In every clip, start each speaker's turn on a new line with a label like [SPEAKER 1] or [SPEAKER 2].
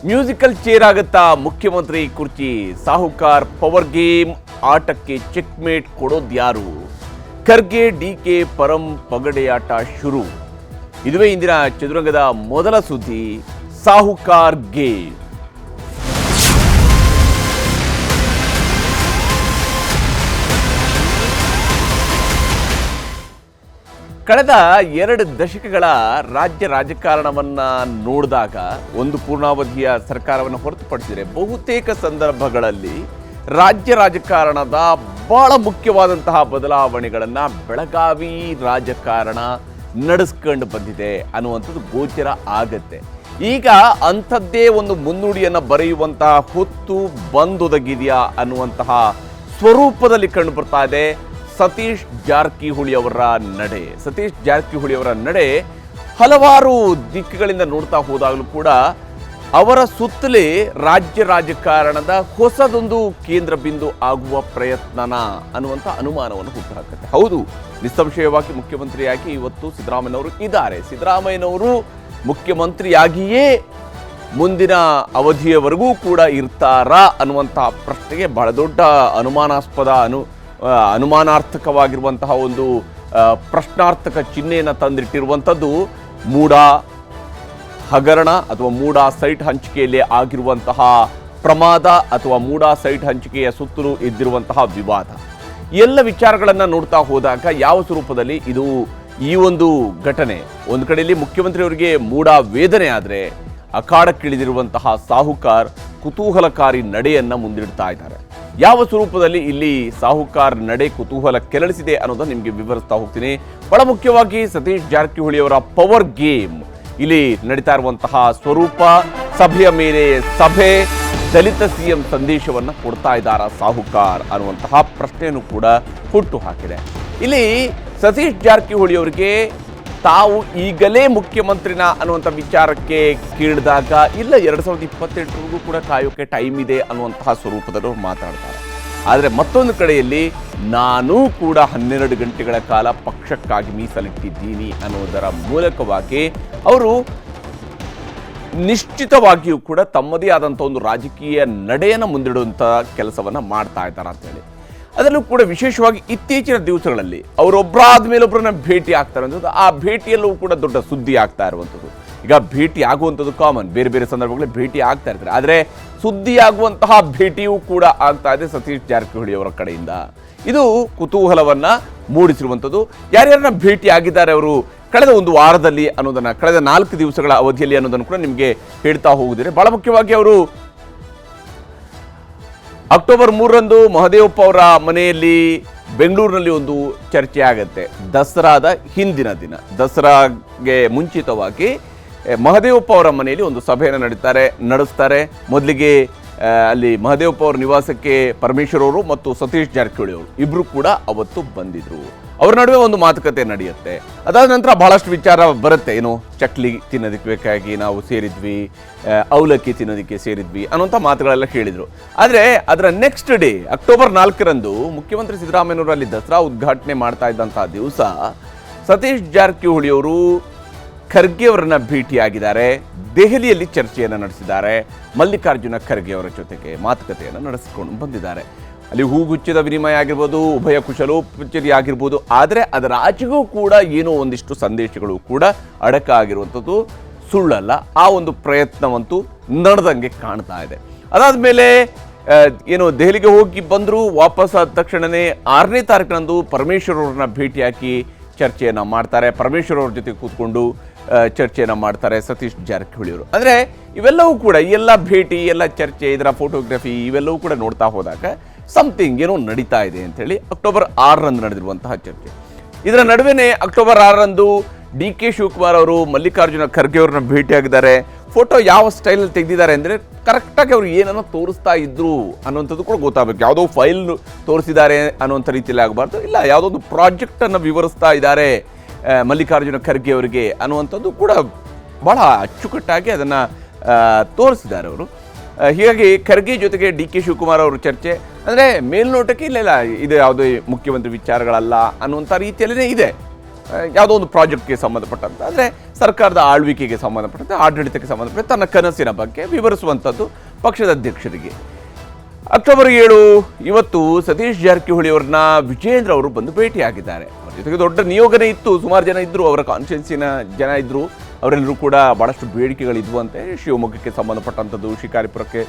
[SPEAKER 1] Musical chair ಆಗುತ್ತಾ ಮುಖ್ಯಮಂತ್ರಿ ಕುರ್ಚಿ? ಸಾಹುಕಾರ್ ಪವರ್ ಗೇಮ್ ಆಟಕ್ಕೆ ಚೆಕ್ಮೇಟ್ ಕೊಡೋದ್ಯಾರು? ಖರ್ಗೆ ಡಿಕೆ ಪರಂ ಪಗಡೆಯಾಟ ಶುರು. ಇದುವೇ ಇಂದಿನ ಚದುರಂಗದ ಮೊದಲ ಸುದ್ದಿ. ಸಾಹುಕಾರ್ ಗೇಮ್. ಕಳೆದ 2 ದಶಕಗಳ ರಾಜ್ಯ ರಾಜಕಾರಣವನ್ನ ನೋಡಿದಾಗ ಒಂದು ಪೂರ್ಣಾವಧಿಯ ಸರ್ಕಾರವನ್ನು ಹೊರತುಪಡಿಸಿದರೆ ಬಹುತೇಕ ಸಂದರ್ಭಗಳಲ್ಲಿ ರಾಜ್ಯ ರಾಜಕಾರಣದ ಬಹಳ ಮುಖ್ಯವಾದಂತಹ ಬದಲಾವಣೆಗಳನ್ನು ಬೆಳಗಾವಿ ರಾಜಕಾರಣ ನಡೆಸ್ಕೊಂಡು ಬಂದಿದೆ ಅನ್ನುವಂಥದ್ದು ಗೋಚರ ಆಗತ್ತೆ. ಈಗ ಅಂಥದ್ದೇ ಒಂದು ಮುನ್ನುಡಿಯನ್ನು ಬರೆಯುವಂತಹ ಹೊತ್ತು ಬಂದೊದಗಿದೆಯಾ ಅನ್ನುವಂತಹ ಸ್ವರೂಪದಲ್ಲಿ ಕಂಡು ಬರ್ತಾ ಇದೆ ಸತೀಶ್ ಜಾರಕಿಹೊಳಿ ಅವರ ನಡೆ. ಸತೀಶ್ ಜಾರಕಿಹೊಳಿ ಅವರ ನಡೆ ಹಲವಾರು ದಿಕ್ಕುಗಳಿಂದ ನೋಡ್ತಾ ಹೋದಾಗಲೂ ಕೂಡ ಅವರ ಸುತ್ತಲೇ ರಾಜ್ಯ ರಾಜಕಾರಣದ ಹೊಸದೊಂದು ಕೇಂದ್ರ ಬಿಂದು ಆಗುವ ಪ್ರಯತ್ನನ ಅನ್ನುವಂಥ ಅನುಮಾನವನ್ನು ಹುಟ್ಟುಹಾಕುತ್ತೆ. ಹೌದು, ನಿಸ್ಸಂಶಯವಾಗಿ ಮುಖ್ಯಮಂತ್ರಿಯಾಗಿ ಇವತ್ತು ಸಿದ್ದರಾಮಯ್ಯನವರು ಇದ್ದಾರೆ. ಸಿದ್ದರಾಮಯ್ಯನವರು ಮುಖ್ಯಮಂತ್ರಿಯಾಗಿಯೇ ಮುಂದಿನ ಅವಧಿಯವರೆಗೂ ಕೂಡ ಇರ್ತಾರಾ ಅನ್ನುವಂಥ ಪ್ರಶ್ನೆಗೆ ಬಹಳ ದೊಡ್ಡ ಅನುಮಾನಾರ್ಥಕವಾಗಿರುವಂತಹ ಒಂದು ಪ್ರಶ್ನಾರ್ಥಕ ಚಿಹ್ನೆಯನ್ನು ತಂದಿಟ್ಟಿರುವಂಥದ್ದು ಮೂಡಾ ಹಗರಣ ಅಥವಾ ಮೂಡಾ ಸೈಟ್ ಹಂಚಿಕೆಯಲ್ಲಿ ಆಗಿರುವಂತಹ ಪ್ರಮಾದ ಅಥವಾ ಮೂಡಾ ಸೈಟ್ ಹಂಚಿಕೆಯ ಸುತ್ತಲೂ ಇದ್ದಿರುವಂತಹ ವಿವಾದ. ಎಲ್ಲ ವಿಚಾರಗಳನ್ನು ನೋಡ್ತಾ ಹೋದಾಗ ಯಾವ ಸ್ವರೂಪದಲ್ಲಿ ಇದು ಈ ಒಂದು ಘಟನೆ ಒಂದು ಕಡೆಯಲ್ಲಿ ಮುಖ್ಯಮಂತ್ರಿಯವರಿಗೆ ಮೂಡಾ ವೇದನೆ ಆದರೆ ಅಖಾಡಕ್ಕಿಳಿದಿರುವಂತಹ ಸಾಹುಕಾರ್ ಕುತೂಹಲಕಾರಿ ನಡೆಯನ್ನು ಮುಂದಿಡ್ತಾ ಇದ್ದಾರೆ. ಯಾವ ಸ್ವರೂಪದಲ್ಲಿ ಇಲ್ಲಿ ಸಾಹುಕಾರ್ ನಡೆ ಕುತೂಹಲ ಕೆರಳಿಸಿದೆ ಅನ್ನೋದನ್ನು ನಿಮಗೆ ವಿವರಿಸ್ತಾ ಹೋಗ್ತೀನಿ. ಬಹಳ ಮುಖ್ಯವಾಗಿ ಸತೀಶ್ ಜಾರಕಿಹೊಳಿ ಅವರ ಪವರ್ ಗೇಮ್ ಇಲ್ಲಿ ನಡೀತಾ ಇರುವಂತಹ ಸ್ವರೂಪ, ಸಭೆಯ ಮೇಲೆ ಸಭೆ, ದಲಿತ ಸಿಎಂ ಸಂದೇಶವನ್ನು ಕೊಡ್ತಾ ಇದ್ದಾರಾ ಸಾಹುಕಾರ್ ಅನ್ನುವಂತಹ ಪ್ರಶ್ನೆಯನ್ನು ಕೂಡ ಹುಟ್ಟು ಹಾಕಿದೆ. ಇಲ್ಲಿ ಸತೀಶ್ ಜಾರಕಿಹೊಳಿ ಅವರಿಗೆ ತಾವು ಈಗಲೇ ಮುಖ್ಯಮಂತ್ರಿನ ಅನ್ನುವಂಥ ವಿಚಾರಕ್ಕೆ ಕೇಳಿದಾಗ ಇಲ್ಲ 2028 ಕೂಡ ಕಾಯೋಕೆ ಟೈಮ್ ಇದೆ ಅನ್ನುವಂತಹ ಸ್ವರೂಪದಲ್ಲೂ ಮಾತಾಡ್ತಾರೆ. ಆದರೆ ಮತ್ತೊಂದು ಕಡೆಯಲ್ಲಿ ನಾನು ಕೂಡ 12 ಗಂಟೆಗಳ ಕಾಲ ಪಕ್ಷಕ್ಕಾಗಿ ಮೀಸಲಿಟ್ಟಿದ್ದೀನಿ ಅನ್ನೋದರ ಮೂಲಕವಾಗಿ ಅವರು ನಿಶ್ಚಿತವಾಗಿಯೂ ಕೂಡ ತಮ್ಮದೇ ಆದಂಥ ಒಂದು ರಾಜಕೀಯ ನಡೆಯನ್ನು ಮುಂದಿಡುವಂಥ ಕೆಲಸವನ್ನು ಮಾಡ್ತಾ ಇದ್ದಾರೆ ಅಂತೇಳಿ. ಅದರಲ್ಲೂ ಕೂಡ ವಿಶೇಷವಾಗಿ ಇತ್ತೀಚಿನ ದಿವಸಗಳಲ್ಲಿ ಅವರೊಬ್ಬರಾದ ಮೇಲೊಬ್ಬರನ್ನ ಭೇಟಿ ಆಗ್ತಾರೆ ಅನ್ನೋದು, ಆ ಭೇಟಿಯಲ್ಲೂ ಕೂಡ ದೊಡ್ಡ ಸುದ್ದಿ ಆಗ್ತಾ ಇರುವಂಥದ್ದು. ಈಗ ಭೇಟಿ ಆಗುವಂಥದ್ದು ಕಾಮನ್, ಬೇರೆ ಬೇರೆ ಸಂದರ್ಭಗಳಲ್ಲಿ ಭೇಟಿ ಆಗ್ತಾ ಇರ್ತಾರೆ. ಆದರೆ ಸುದ್ದಿ ಆಗುವಂತಹ ಭೇಟಿಯೂ ಕೂಡ ಆಗ್ತಾ ಇದೆ ಸತೀಶ್ ಜಾರಕಿಹೊಳಿ ಅವರ ಕಡೆಯಿಂದ. ಇದು ಕುತೂಹಲವನ್ನ ಮೂಡಿಸಿರುವಂಥದ್ದು. ಯಾರ್ಯಾರನ್ನ ಭೇಟಿ ಆಗಿದ್ದಾರೆ ಅವರು ಕಳೆದ ಒಂದು ವಾರದಲ್ಲಿ ಅನ್ನೋದನ್ನ, ಕಳೆದ 4 ದಿವಸಗಳ ಅವಧಿಯಲ್ಲಿ ಅನ್ನೋದನ್ನು ಕೂಡ ನಿಮಗೆ ಹೇಳ್ತಾ ಹೋಗುದಿದೆ. ಬಹಳ ಮುಖ್ಯವಾಗಿ ಅವರು ಅಕ್ಟೋಬರ್ 3ರಂದು ಮಹದೇವಪ್ಪ ಅವರ ಮನೆಯಲ್ಲಿ ಬೆಂಗಳೂರಿನಲ್ಲಿ ಒಂದು ಚರ್ಚೆ ಆಗುತ್ತೆ. ದಸರಾದ ಹಿಂದಿನ ದಿನ, ದಸರಾಗೆ ಮುಂಚಿತವಾಗಿ ಮಹದೇವಪ್ಪ ಅವರ ಮನೆಯಲ್ಲಿ ಒಂದು ಸಭೆಯನ್ನು ನಡೆಸ್ತಾರೆ. ಮೊದಲಿಗೆ ಅಲ್ಲಿ ಮಹದೇವಪ್ಪ ಅವರ ನಿವಾಸಕ್ಕೆ ಪರಮೇಶ್ವರ್ ಅವರು ಮತ್ತು ಸತೀಶ್ ಜಾರಕಿಹೊಳಿ ಅವರು ಇಬ್ಬರು ಕೂಡ ಅವತ್ತು ಬಂದಿದ್ರು. ಅವರ ನಡುವೆ ಒಂದು ಮಾತುಕತೆ ನಡೆಯುತ್ತೆ. ಅದಾದ ನಂತರ ಬಹಳಷ್ಟು ವಿಚಾರ ಬರುತ್ತೆ. ಏನು ಚಕ್ಲಿ ತಿನ್ನೋದಕ್ಕೆ ಬೇಕಾಗಿ ನಾವು ಸೇರಿದ್ವಿ, ಅವಲಕ್ಕಿ ತಿನ್ನೋದಕ್ಕೆ ಸೇರಿದ್ವಿ ಅನ್ನೋಂಥ ಮಾತುಗಳೆಲ್ಲ ಹೇಳಿದರು. ಆದರೆ ಅದರ ನೆಕ್ಸ್ಟ್ ಡೇ ಅಕ್ಟೋಬರ್ 4ರಂದು ಮುಖ್ಯಮಂತ್ರಿ ಸಿದ್ದರಾಮಯ್ಯನವರು ಅಲ್ಲಿ ದಸರಾ ಉದ್ಘಾಟನೆ ಮಾಡ್ತಾ ಇದ್ದಂಥ ದಿವಸ ಸತೀಶ್ ಜಾರಕಿಹೊಳಿ ಅವರು ಖರ್ಗೆ ಅವರನ್ನ ಭೇಟಿಯಾಗಿದ್ದಾರೆ. ದೆಹಲಿಯಲ್ಲಿ ಚರ್ಚೆಯನ್ನು ನಡೆಸಿದ್ದಾರೆ. ಮಲ್ಲಿಕಾರ್ಜುನ ಖರ್ಗೆ ಅವರ ಜೊತೆಗೆ ಮಾತುಕತೆಯನ್ನು ನಡೆಸಿಕೊಂಡು ಬಂದಿದ್ದಾರೆ. ಅಲ್ಲಿ ಹೂಗುಚ್ಛದ ವಿನಿಮಯ ಆಗಿರ್ಬೋದು, ಉಭಯ ಕುಶಲೋಪಚಾರಿ ಆಗಿರ್ಬೋದು. ಆದರೆ ಅದರ ಆಚೆಗೂ ಕೂಡ ಏನೋ ಒಂದಿಷ್ಟು ಸಂದೇಶಗಳು ಕೂಡ ಅಡಕಾಗಿರುವಂಥದ್ದು ಸುಳ್ಳಲ್ಲ. ಆ ಒಂದು ಪ್ರಯತ್ನವಂತೂ ನಡೆದಂಗೆ ಕಾಣ್ತಾ ಇದೆ. ಅದಾದಮೇಲೆ ಏನು ದೆಹಲಿಗೆ ಹೋಗಿ ಬಂದರು. ವಾಪಸ್ ಆದ ತಕ್ಷಣವೇ 6ನೇ ತಾರೀಕಿನಂದು ಪರಮೇಶ್ವರ್ ಅವ್ರನ್ನ ಭೇಟಿಯಾಗಿ ಚರ್ಚೆಯನ್ನು ಮಾಡ್ತಾರೆ. ಪರಮೇಶ್ವರ್ ಅವ್ರ ಜೊತೆ ಕೂತ್ಕೊಂಡು ಚರ್ಚೆಯನ್ನು ಮಾಡ್ತಾರೆ ಸತೀಶ್ ಜಾರಕಿಹೊಳಿ ಅವರು. ಅಂದರೆ ಇವೆಲ್ಲವೂ ಕೂಡ ಎಲ್ಲ ಭೇಟಿ, ಎಲ್ಲ ಚರ್ಚೆ, ಇದರ ಫೋಟೋಗ್ರಫಿ ಇವೆಲ್ಲವೂ ಕೂಡ ನೋಡ್ತಾ ಹೋದಾಗ ಸಮಥಿಂಗ್ ಏನೋ ನಡೀತಾ ಇದೆ ಅಂಥೇಳಿ ಅಕ್ಟೋಬರ್ 6ರಂದು ನಡೆದಿರುವಂತಹ ಚರ್ಚೆ. ಇದರ ನಡುವೆನೇ ಅಕ್ಟೋಬರ್ 6ರಂದು DK ಶಿವಕುಮಾರ್ ಅವರು ಮಲ್ಲಿಕಾರ್ಜುನ ಖರ್ಗೆ ಅವ್ರನ್ನ ಭೇಟಿಯಾಗಿದ್ದಾರೆ. ಫೋಟೋ ಯಾವ ಸ್ಟೈಲಲ್ಲಿ ತೆಗೆದಿದ್ದಾರೆ ಅಂದರೆ ಕರೆಕ್ಟಾಗಿ ಅವರು ಏನನ್ನೋ ತೋರಿಸ್ತಾ ಇದ್ರು ಅನ್ನೋಂಥದ್ದು ಕೂಡ ಗೊತ್ತಾಗಬೇಕು. ಯಾವುದೋ ಫೈಲ್ ತೋರಿಸಿದ್ದಾರೆ ಅನ್ನೋಂಥ ರೀತಿಯಲ್ಲಿ ಆಗಬಾರ್ದು. ಇಲ್ಲ, ಯಾವುದೋ ಒಂದು ಪ್ರಾಜೆಕ್ಟನ್ನು ವಿವರಿಸ್ತಾ ಇದ್ದಾರೆ ಮಲ್ಲಿಕಾರ್ಜುನ ಖರ್ಗೆ ಅವರಿಗೆ ಅನ್ನುವಂಥದ್ದು ಕೂಡ ಬಹಳ ಅಚ್ಚುಕಟ್ಟಾಗಿ ಅದನ್ನು ತೋರಿಸಿದ್ದಾರೆ ಅವರು. ಹೀಗಾಗಿ ಖರ್ಗೆ ಜೊತೆಗೆ DK ಶಿವಕುಮಾರ್ ಅವರು ಚರ್ಚೆ ಅಂದರೆ ಮೇಲ್ನೋಟಕ್ಕೆ ಇಲ್ಲ ಇದು ಯಾವುದೇ ಮುಖ್ಯಮಂತ್ರಿ ವಿಚಾರಗಳಲ್ಲ ಅನ್ನುವಂಥ ರೀತಿಯಲ್ಲೇ ಇದೆ. ಯಾವುದೋ ಒಂದು ಪ್ರಾಜೆಕ್ಟ್ಗೆ ಸಂಬಂಧಪಟ್ಟಂತೆ, ಅಂದರೆ ಸರ್ಕಾರದ ಆಳ್ವಿಕೆಗೆ ಸಂಬಂಧಪಟ್ಟಂತೆ, ಆಡಳಿತಕ್ಕೆ ಸಂಬಂಧಪಟ್ಟಂತೆ ತನ್ನ ಕನಸಿನ ಬಗ್ಗೆ ವಿವರಿಸುವಂಥದ್ದು ಪಕ್ಷದ ಅಧ್ಯಕ್ಷರಿಗೆ. ಅಕ್ಟೋಬರ್ 7 ಇವತ್ತು ಸತೀಶ್ ಜಾರಕಿಹೊಳಿ ಅವರನ್ನ ವಿಜೇಂದ್ರ ಅವರು ಬಂದು ಭೇಟಿಯಾಗಿದ್ದಾರೆ. ಅವರ ಜೊತೆಗೆ ದೊಡ್ಡ ನಿಯೋಗನೇ ಇತ್ತು, ಸುಮಾರು ಜನ ಇದ್ದರು, ಅವರ ಕಾನ್ಸ್ಟಿಟ್ಯೂನ್ಸಿನ ಜನ ಇದ್ದರು. ಅವರೆಲ್ಲರೂ ಕೂಡ ಭಾಳಷ್ಟು ಬೇಡಿಕೆಗಳಿದ್ವಂತೆ, ಶಿವಮೊಗ್ಗಕ್ಕೆ ಸಂಬಂಧಪಟ್ಟಂಥದ್ದು, ಶಿಕಾರಿಪುರಕ್ಕೆ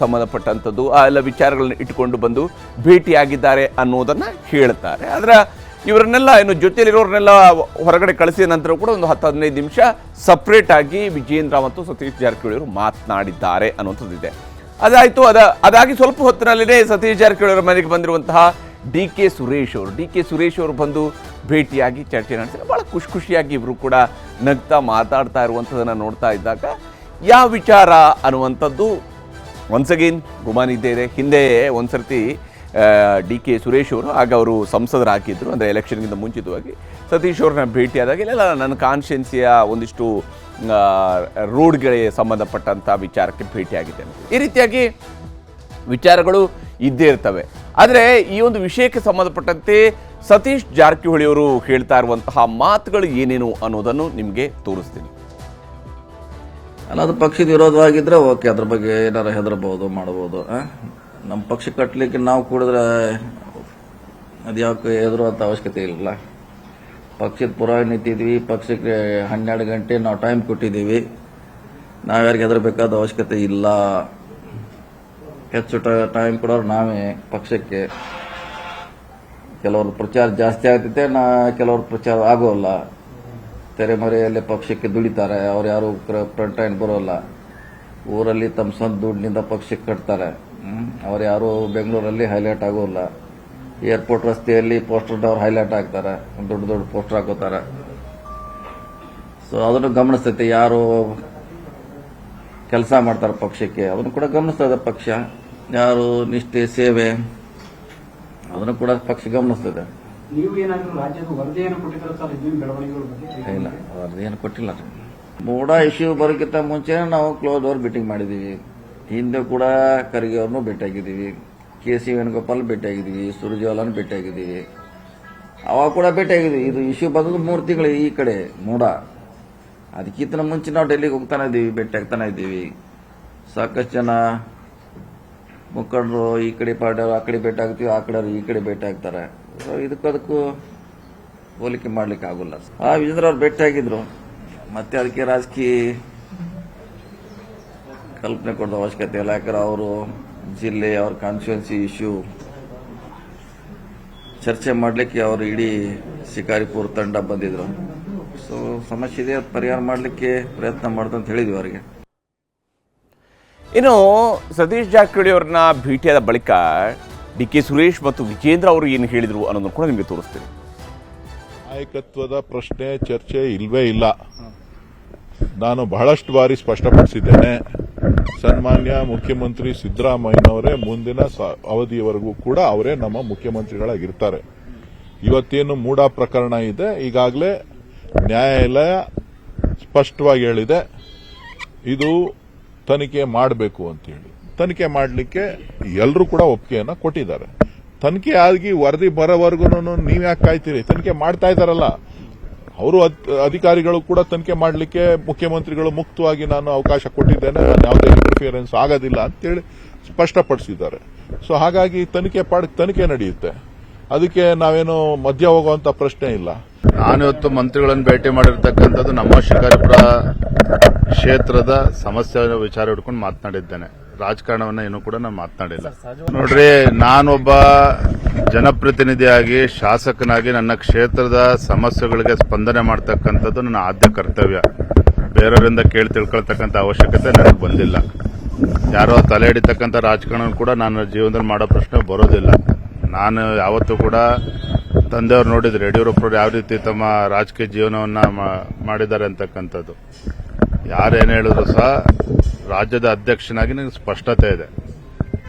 [SPEAKER 1] ಸಂಬಂಧಪಟ್ಟಂಥದ್ದು, ಆ ಎಲ್ಲ ವಿಚಾರಗಳನ್ನ ಇಟ್ಟುಕೊಂಡು ಬಂದು ಭೇಟಿಯಾಗಿದ್ದಾರೆ ಅನ್ನೋದನ್ನು ಹೇಳ್ತಾರೆ. ಆದರೆ ಇವರನ್ನೆಲ್ಲ ಇನ್ನು ಜೊತೆಯಲ್ಲಿರೋರನ್ನೆಲ್ಲ ಹೊರಗಡೆ ಕಳಿಸಿದ ನಂತರ ಕೂಡ ಒಂದು 10-15 ನಿಮಿಷ ಸಪ್ರೇಟ್ ಆಗಿ ವಿಜೇಂದ್ರ ಮತ್ತು ಸತೀಶ್ ಜಾರಕಿಹೊಳಿ ಅವರು ಮಾತನಾಡಿದ್ದಾರೆ ಅನ್ನುವಂಥದ್ದಿದೆ. ಅದಾಯಿತು. ಅದಾಗಿ ಸ್ವಲ್ಪ ಹೊತ್ತಿನಲ್ಲೇ ಸತೀಶ್ ಜಾರಕಿಹೊಳಿ ಅವರ ಮನೆಗೆ ಬಂದಿರುವಂತಹ ಡಿ ಕೆ ಸುರೇಶ್ ಅವರು ಬಂದು ಭೇಟಿಯಾಗಿ ಚರ್ಚೆ ನಡೆಸಿದ್ರೆ ಭಾಳ ಖುಷಿಯಾಗಿ ಇವರು ಕೂಡ ನಗ್ತಾ ಮಾತಾಡ್ತಾ ಇರುವಂಥದ್ದನ್ನು ನೋಡ್ತಾ ಇದ್ದಾಗ ಯಾವ ವಿಚಾರ ಅನ್ನುವಂಥದ್ದು ಒನ್ಸ್ ಅಗೇನ್ ಗುಮಾನಿ ಇದೆ. ಹಿಂದೆ ಒಂದ್ಸರ್ತಿ ಡಿ ಕೆ ಸುರೇಶ್ ಅವರು, ಆಗ ಅವರು ಸಂಸದರಾಗಿದ್ದರು, ಅಂದರೆ ಎಲೆಕ್ಷನ್ಗಿಂತ ಮುಂಚಿತವಾಗಿ ಸತೀಶ್ ಅವ್ರನ್ನ ಭೇಟಿಯಾದಾಗ ಇಲ್ಲ ನನ್ನ ಕಾನ್ಸ್ಟಿಟ್ಯೂನ್ಸಿಯ ಒಂದಿಷ್ಟು ರೋಡ್ಗಳಿಗೆ ಸಂಬಂಧಪಟ್ಟಂಥ ವಿಚಾರಕ್ಕೆ ಭೇಟಿಯಾಗಿದ್ದೇನೆ. ಈ ರೀತಿಯಾಗಿ ವಿಚಾರಗಳು ಇದ್ದೇ ಇರ್ತವೆ. ಆದರೆ ಈ ಒಂದು ವಿಷಯಕ್ಕೆ ಸಂಬಂಧಪಟ್ಟಂತೆ ಸತೀಶ್ ಜಾರಕಿಹೊಳಿ ಅವರು ಹೇಳ್ತಾ ಇರುವಂತಹ ಮಾತುಗಳು ಏನೇನು ಅನ್ನೋದನ್ನು ನಿಮಗೆ ತೋರಿಸ್ತೀನಿ.
[SPEAKER 2] ಅಲ್ಲ, ಅದು ಪಕ್ಷದ ವಿರೋಧವಾಗಿದ್ರೆ ಓಕೆ, ಅದ್ರ ಬಗ್ಗೆ ಏನಾರು ಹೆದರಬಹುದು, ಮಾಡಬಹುದು. ನಮ್ಮ ಪಕ್ಷ ಕಟ್ಟಲಿಕ್ಕೆ ನಾವು ಕೂಡಿದ್ರೆ ಅದ್ಯಾಕೆ ಹೆದರುವಂತ ಅವಶ್ಯಕತೆ ಇಲ್ಲ. ಪಕ್ಷದ ಪುರಾವೆ ನಿಂತಿದ್ವಿ, ಪಕ್ಷಕ್ಕೆ 12 ಗಂಟೆ ನಾವು ಟೈಮ್ ಕೊಟ್ಟಿದ್ದೀವಿ. ನಾವ್ಯಾರಿಗೆ ಹೆದರಬೇಕಾದ ಅವಶ್ಯಕತೆ ಇಲ್ಲ. ಹೆಚ್ಚು ಟೈಮ್ ಕೊಡೋರು ನಾವೇ ಪಕ್ಷಕ್ಕೆ. ಕೆಲವ್ರ ಪ್ರಚಾರ ಜಾಸ್ತಿ ಆಗ್ತೈತೆ, ಕೆಲವ್ರ ಪ್ರಚಾರ ಆಗೋಲ್ಲ. ತೆರೆಮರೆಯಲ್ಲಿ ಪಕ್ಷಕ್ಕೆ ದುಡಿತಾರೆ, ಅವ್ರು ಯಾರು ಫ್ರಂಟ್ ಲೈನ್ ಬರೋಲ್ಲ. ಊರಲ್ಲಿ ತಮ್ಮ ಸ್ವಂತ ದುಡ್ಡಿನಿಂದ ಪಕ್ಷಕ್ಕೆ ಕಟ್ತಾರೆ. ಅವ್ರು ಯಾರು ಬೆಂಗಳೂರಲ್ಲಿ ಹೈಲೈಟ್ ಆಗೋಲ್ಲ. ಏರ್ಪೋರ್ಟ್ ರಸ್ತೆಯಲ್ಲಿ ಪೋಸ್ಟರ್ದವ್ರು ಹೈಲೈಟ್ ಆಗ್ತಾರೆ, ದೊಡ್ಡ ಪೋಸ್ಟರ್ ಹಾಕೋತಾರೆ. ಸೊ ಅದನ್ನು ಗಮನಿಸ್ತೈತೆ, ಯಾರು ಕೆಲಸ ಮಾಡ್ತಾರೆ ಪಕ್ಷಕ್ಕೆ ಅದನ್ನು ಕೂಡ ಗಮನಿಸ್ತದೆ ಪಕ್ಷ. ಯಾರು ನಿಷ್ಠೆ, ಸೇವೆ, ಅದನ್ನು ಕೂಡ ಪಕ್ಷ ಗಮನಿಸ್ತದೆ. ಇಲ್ಲ, ವರದಿ ಏನು ಕೊಟ್ಟಿಲ್ಲ. ಮೂಡ ಇಶ್ಯೂ ಬರೋಕ್ಕಿಂತ ಮುಂಚೆ ನಾವು ಕ್ಲೋಸ್ ಡೋರ್ ಮೀಟಿಂಗ್ ಮಾಡಿದೀವಿ. ಹಿಂದೆ ಕೂಡ ಖರ್ಗೆ ಅವ್ರನ್ನೂ ಭೇಟಿಯಾಗಿದ್ದೀವಿ, ಕೆ.ಸಿ. ವೇಣುಗೋಪಾಲ್ ಭೇಟಿಯಾಗಿದ್ದೀವಿ, ಸುರ್ಜೇವಾಲಾನು ಭೇಟಿಯಾಗಿದ್ದೀವಿ. ಅವಾಗ ಕೂಡ ಭೇಟಿಯಾಗಿದ್ದೀವಿ. ಇದು ಇಶ್ಯೂ ಬಂದದ್ದು 3 ತಿಂಗಳು ಈ ಕಡೆ ಮೂಡ. ಅದಕ್ಕಿಂತ ಮುಂಚೆ ನಾವು ಡೆಲ್ಲಿಗೆ ಹೋಗ್ತಾನೆ ಇದ್ದೀವಿ, ಭೇಟಿಯಾಗ್ತಾನೆ ಇದ್ದೀವಿ. ಸಾಕಷ್ಟು ಜನ ಮುಖಂಡರು ಈ ಕಡೆ ಪಾರ್ಟಿಯವರು ಆ ಕಡೆ ಭೇಟಿ ಆಗ್ತೀವಿ, ಆ ಕಡೆ ಈ ಕಡೆ ಭೇಟಿ ಆಗ್ತಾರೆ. ಇದಕ್ಕೂ ಹೋಲಿಕೆ ಮಾಡ್ಲಿಕ್ಕೆ ಆಗೋಲ್ಲ. ವಿಜೇಂದ್ರ ಅವ್ರು ಭೇಟಿಯಾಗಿದ್ರು, ಮತ್ತೆ ಅದಕ್ಕೆ ರಾಜಕೀಯ ಕಲ್ಪನೆ ಕೊಡೋ ಅವಶ್ಯಕತೆ ಇಲ್ಲ. ಯಾಕಂದ್ರೆ ಅವರು ಜಿಲ್ಲೆ, ಅವ್ರ ಕಾನ್ಸ್ಟಿಟ್ಯೂನ್ಸಿ ಇಶ್ಯೂ ಚರ್ಚೆ ಮಾಡಲಿಕ್ಕೆ ಅವರು ಇಡೀ ಶಿಕಾರಿಪುರ ತಂಡ ಬಂದಿದ್ರು. ಸೊ ಸಮಸ್ಯೆ ಇದೆ, ಪರಿಹಾರ ಮಾಡಲಿಕ್ಕೆ ಪ್ರಯತ್ನ ಮಾಡ್ದಂತ ಹೇಳಿದ್ವಿ ಅವರಿಗೆ.
[SPEAKER 1] ಇನ್ನು ಸತೀಶ್ ಜಾರಕಿಹೊಳಿ ಅವ್ರನ್ನ ಭೇಟಿಯಾದ ಬಳಿಕ ಡಿ ಕೆ ಸುರೇಶ್ ಮತ್ತು ವಿಜೇಂದ್ರ ಅವರು ಏನು ಹೇಳಿದ್ರು ಅನ್ನೋದನ್ನು ಕೂಡ ನಿಮಗೆ ತೋರಿಸ್ತೀನಿ.
[SPEAKER 3] ನಾಯಕತ್ವದ ಪ್ರಶ್ನೆ ಚರ್ಚೆ ಇಲ್ವೇ ಇಲ್ಲ. ನಾನು ಬಹಳಷ್ಟು ಬಾರಿ ಸ್ಪಷ್ಟಪಡಿಸಿದ್ದೇನೆ. ಸನ್ಮಾನ್ಯ ಮುಖ್ಯಮಂತ್ರಿ ಸಿದ್ದರಾಮಯ್ಯನವರೇ ಮುಂದಿನ ಅವಧಿಯವರೆಗೂ ಕೂಡ ಅವರೇ ನಮ್ಮ ಮುಖ್ಯಮಂತ್ರಿಗಳಾಗಿರ್ತಾರೆ. ಇವತ್ತೇನು ಮೂಡ ಪ್ರಕರಣ ಇದೆ, ಈಗಾಗಲೇ ನ್ಯಾಯಾಲಯ ಸ್ಪಷ್ಟವಾಗಿ ಹೇಳಿದೆ ಇದು ತನಿಖೆ ಮಾಡಬೇಕು ಅಂತೇಳಿ. ತನಿಖೆ ಮಾಡಲಿಕ್ಕೆ ಎಲ್ಲರೂ ಕೂಡ ಒಪ್ಪಿಗೆಯನ್ನು ಕೊಟ್ಟಿದ್ದಾರೆ. ತನಿಖೆ ಆಗಿ ವರದಿ ಬರೋವರೆಗೂ ನೀವ್ಯಾಕೆ ಕಾಯ್ತೀರಿ? ತನಿಖೆ ಮಾಡ್ತಾ ಇದ್ದಾರಲ್ಲ ಅವರು, ಅಧಿಕಾರಿಗಳು ಕೂಡ ತನಿಖೆ ಮಾಡಲಿಕ್ಕೆ ಮುಖ್ಯಮಂತ್ರಿಗಳು ಮುಕ್ತವಾಗಿ ನಾನು ಅವಕಾಶ ಕೊಟ್ಟಿದ್ದೇನೆ, ನಾನು ಯಾವುದೇ ಇಂಟರ್ಫಿಯರೆನ್ಸ್ ಆಗೋದಿಲ್ಲ ಅಂತೇಳಿ ಸ್ಪಷ್ಟಪಡಿಸಿದ್ದಾರೆ. ಸೊ ಹಾಗಾಗಿ ತನಿಖೆ ನಡೆಯುತ್ತೆ. ಅದಕ್ಕೆ ನಾವೇನು ಮಧ್ಯ ಹೋಗುವಂತ ಪ್ರಶ್ನೆ ಇಲ್ಲ.
[SPEAKER 4] ನಾನಿವತ್ತು ಮಂತ್ರಿಗಳನ್ನು ಭೇಟಿ ಮಾಡಿರ್ತಕ್ಕಂಥದ್ದು ನಮ್ಮ ಶಿಕಾರಿಪುರ ಕ್ಷೇತ್ರದ ಸಮಸ್ಯೆ ವಿಚಾರ ಹಿಡ್ಕೊಂಡು ಮಾತನಾಡಿದ್ದೇನೆ. ರಾಜಕಾರಣವನ್ನ ಏನೂ ಕೂಡ ನಾನು ಮಾತನಾಡಿಲ್ಲ. ನೋಡ್ರಿ, ನಾನೊಬ್ಬ ಜನಪ್ರತಿನಿಧಿಯಾಗಿ, ಶಾಸಕನಾಗಿ ನನ್ನ ಕ್ಷೇತ್ರದ ಸಮಸ್ಯೆಗಳಿಗೆ ಸ್ಪಂದನೆ ಮಾಡ್ತಕ್ಕಂಥದ್ದು ನನ್ನ ಆದ್ಯ ಕರ್ತವ್ಯ. ಬೇರೆಯವರಿಂದ ಕೇಳಿ ತಿಳ್ಕೊಳ್ತಕ್ಕಂಥ ಅವಶ್ಯಕತೆ ನನಗೆ ಬಂದಿಲ್ಲ. ಯಾರೋ ತಲೆ ಹಿಡಿತಕ್ಕಂಥ ರಾಜಕಾರಣ ಕೂಡ ನನ್ನ ಜೀವನದಲ್ಲಿ ಮಾಡೋ ಪ್ರಶ್ನೆ ಬರೋದಿಲ್ಲ. ನಾನು ಯಾವತ್ತೂ ಕೂಡ ತಂದೆಯವರು ನೋಡಿದ್ರೆ ಯಡಿಯೂರಪ್ಪರು ಯಾವ ರೀತಿ ತಮ್ಮ ರಾಜಕೀಯ ಜೀವನವನ್ನ ಮಾಡಿದ್ದಾರೆ ಅಂತಕ್ಕಂಥದ್ದು. ಯಾರೇನು ಹೇಳಿದ್ರು ಸಹ ರಾಜ್ಯದ ಅಧ್ಯಕ್ಷನಾಗಿ ನನಗೆ ಸ್ಪಷ್ಟತೆ ಇದೆ.